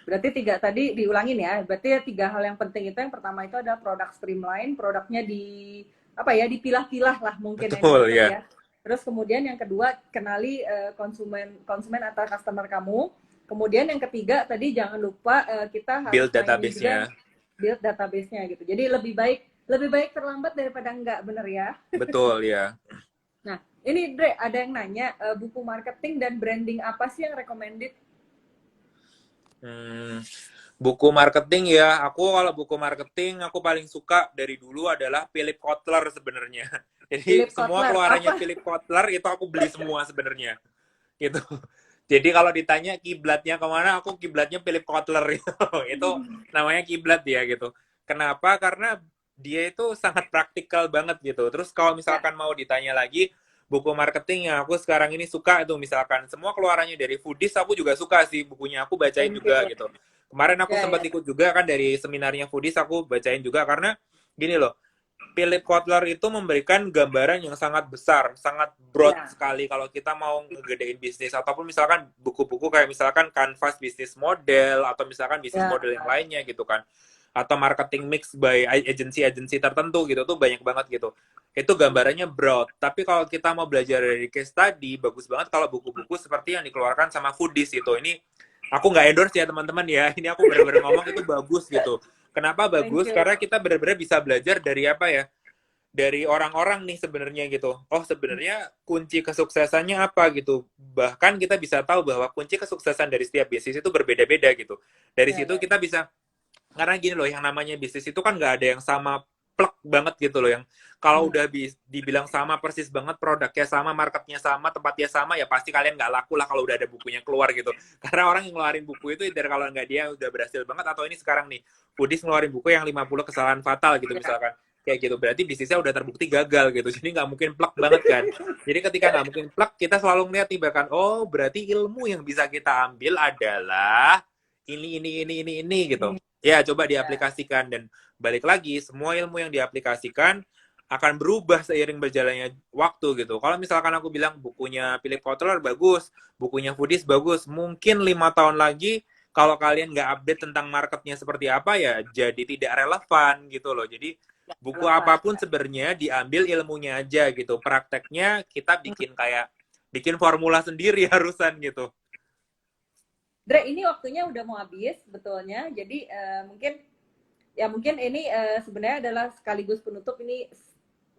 Speaker 1: Berarti tiga tadi diulangin ya. Berarti tiga hal yang penting itu yang pertama itu ada produk streamline, produknya di apa ya dipilah-pilah lah mungkin yang
Speaker 2: Betul
Speaker 1: disebut
Speaker 2: ya.
Speaker 1: ya. Terus kemudian yang kedua kenali konsumen atau customer kamu. Kemudian yang ketiga tadi jangan lupa kita harus
Speaker 2: Build
Speaker 1: mainin juga
Speaker 2: database-nya.
Speaker 1: build database-nya gitu. Jadi lebih baik terlambat daripada enggak, bener ya.
Speaker 2: Betul ya.
Speaker 1: Nah, ini Dre, ada yang nanya buku marketing dan branding apa sih yang recommended?
Speaker 2: Hmm, buku marketing ya. Aku kalau buku marketing aku paling suka dari dulu adalah Philip Kotler sebenarnya. Jadi
Speaker 1: Philip
Speaker 2: semua
Speaker 1: Kotler
Speaker 2: keluarannya
Speaker 1: apa?
Speaker 2: Philip Kotler itu aku beli semua sebenarnya. Gitu. Jadi kalau ditanya kiblatnya kemana, aku kiblatnya Philip Kotler itu. Itu namanya kiblat dia gitu. Kenapa? Karena dia itu sangat praktikal banget gitu. Terus kalau
Speaker 1: Ya,
Speaker 2: misalkan mau ditanya lagi, buku marketing yang aku sekarang ini suka itu misalkan semua keluarannya dari Foodies aku juga suka sih bukunya, aku bacain
Speaker 1: thank you.
Speaker 2: juga gitu. Kemarin aku
Speaker 1: Ya,
Speaker 2: sempat
Speaker 1: ya.
Speaker 2: ikut juga kan dari seminarnya Foodies, aku bacain juga karena gini loh, Philip Kotler itu memberikan gambaran yang sangat besar, sangat broad
Speaker 1: Ya,
Speaker 2: sekali kalau kita mau ngegedein bisnis ataupun misalkan buku-buku kayak misalkan Canvas Business Model atau misalkan bisnis
Speaker 1: ya.
Speaker 2: model yang lainnya gitu kan, atau marketing mix by agency-agency tertentu gitu tuh banyak banget gitu. Itu gambarannya broad. Tapi kalau kita mau belajar dari case study, bagus banget kalau buku-buku seperti yang dikeluarkan sama Foodies gitu. Ini aku nggak endorse ya teman-teman ya. Ini aku benar-benar ngomong itu bagus gitu. Kenapa
Speaker 1: Thank
Speaker 2: bagus?
Speaker 1: you.
Speaker 2: Karena kita benar-benar bisa belajar dari apa ya? Dari orang-orang nih sebenarnya gitu. Oh, sebenarnya kunci kesuksesannya apa gitu. Bahkan kita bisa tahu bahwa kunci kesuksesan dari setiap bisnis itu berbeda-beda gitu. Dari
Speaker 1: Ya,
Speaker 2: situ
Speaker 1: ya.
Speaker 2: kita bisa, karena gini loh, yang namanya bisnis itu kan nggak ada yang sama plek banget gitu loh. Yang kalau
Speaker 1: Hmm.
Speaker 2: udah dibilang sama persis banget, produknya sama, marketnya sama, tempatnya sama, ya pasti kalian nggak laku lah kalau udah ada bukunya keluar gitu. Karena orang yang ngeluarin buku itu dari kalau nggak dia udah berhasil banget, atau ini sekarang nih Foodies ngeluarin buku yang 50 kesalahan fatal gitu
Speaker 1: Ya.
Speaker 2: misalkan, kayak gitu berarti bisnisnya udah terbukti gagal gitu. Jadi nggak mungkin plek banget kan. Jadi ketika nggak mungkin plek, kita selalu ngeliat nih bahkan, oh berarti ilmu yang bisa kita ambil adalah ini gitu. Ya, coba
Speaker 1: Ya.
Speaker 2: diaplikasikan. Dan balik lagi, semua ilmu yang diaplikasikan akan berubah seiring berjalannya waktu gitu. Kalau misalkan aku bilang bukunya Philip Kotler bagus, bukunya Foodies bagus, mungkin 5 tahun lagi kalau kalian nggak update tentang marketnya seperti apa ya jadi tidak relevan gitu loh. Jadi buku
Speaker 1: Relevan.
Speaker 2: apapun sebenarnya diambil ilmunya aja gitu. Prakteknya kita bikin formula sendiri harusan gitu.
Speaker 1: Dre, ini waktunya udah mau habis betulnya. Jadi mungkin ini sebenarnya adalah sekaligus penutup ini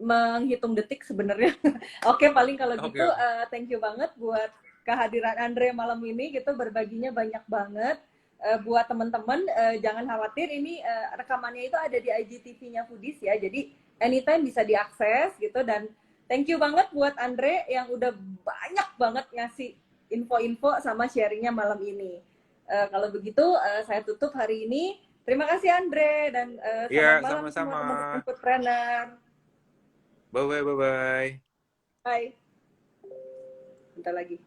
Speaker 1: menghitung detik sebenarnya. Oke, paling kalau
Speaker 2: Oke,
Speaker 1: gitu
Speaker 2: oke.
Speaker 1: thank you banget buat kehadiran Andre malam ini, gitu berbaginya banyak banget. Buat teman-teman jangan khawatir, ini rekamannya itu ada di IGTV-nya Foodies ya, jadi anytime bisa diakses gitu. Dan thank you banget buat Andre yang udah banyak banget ngasih info-info sama sharingnya malam ini. Kalau begitu saya tutup hari ini. Terima kasih Andre, dan
Speaker 2: Iya,
Speaker 1: selamat malam semua
Speaker 2: sama-sama.
Speaker 1: teman-teman Foodpreneur.
Speaker 2: Bye bye bye bye.
Speaker 1: Bye. Bentar lagi.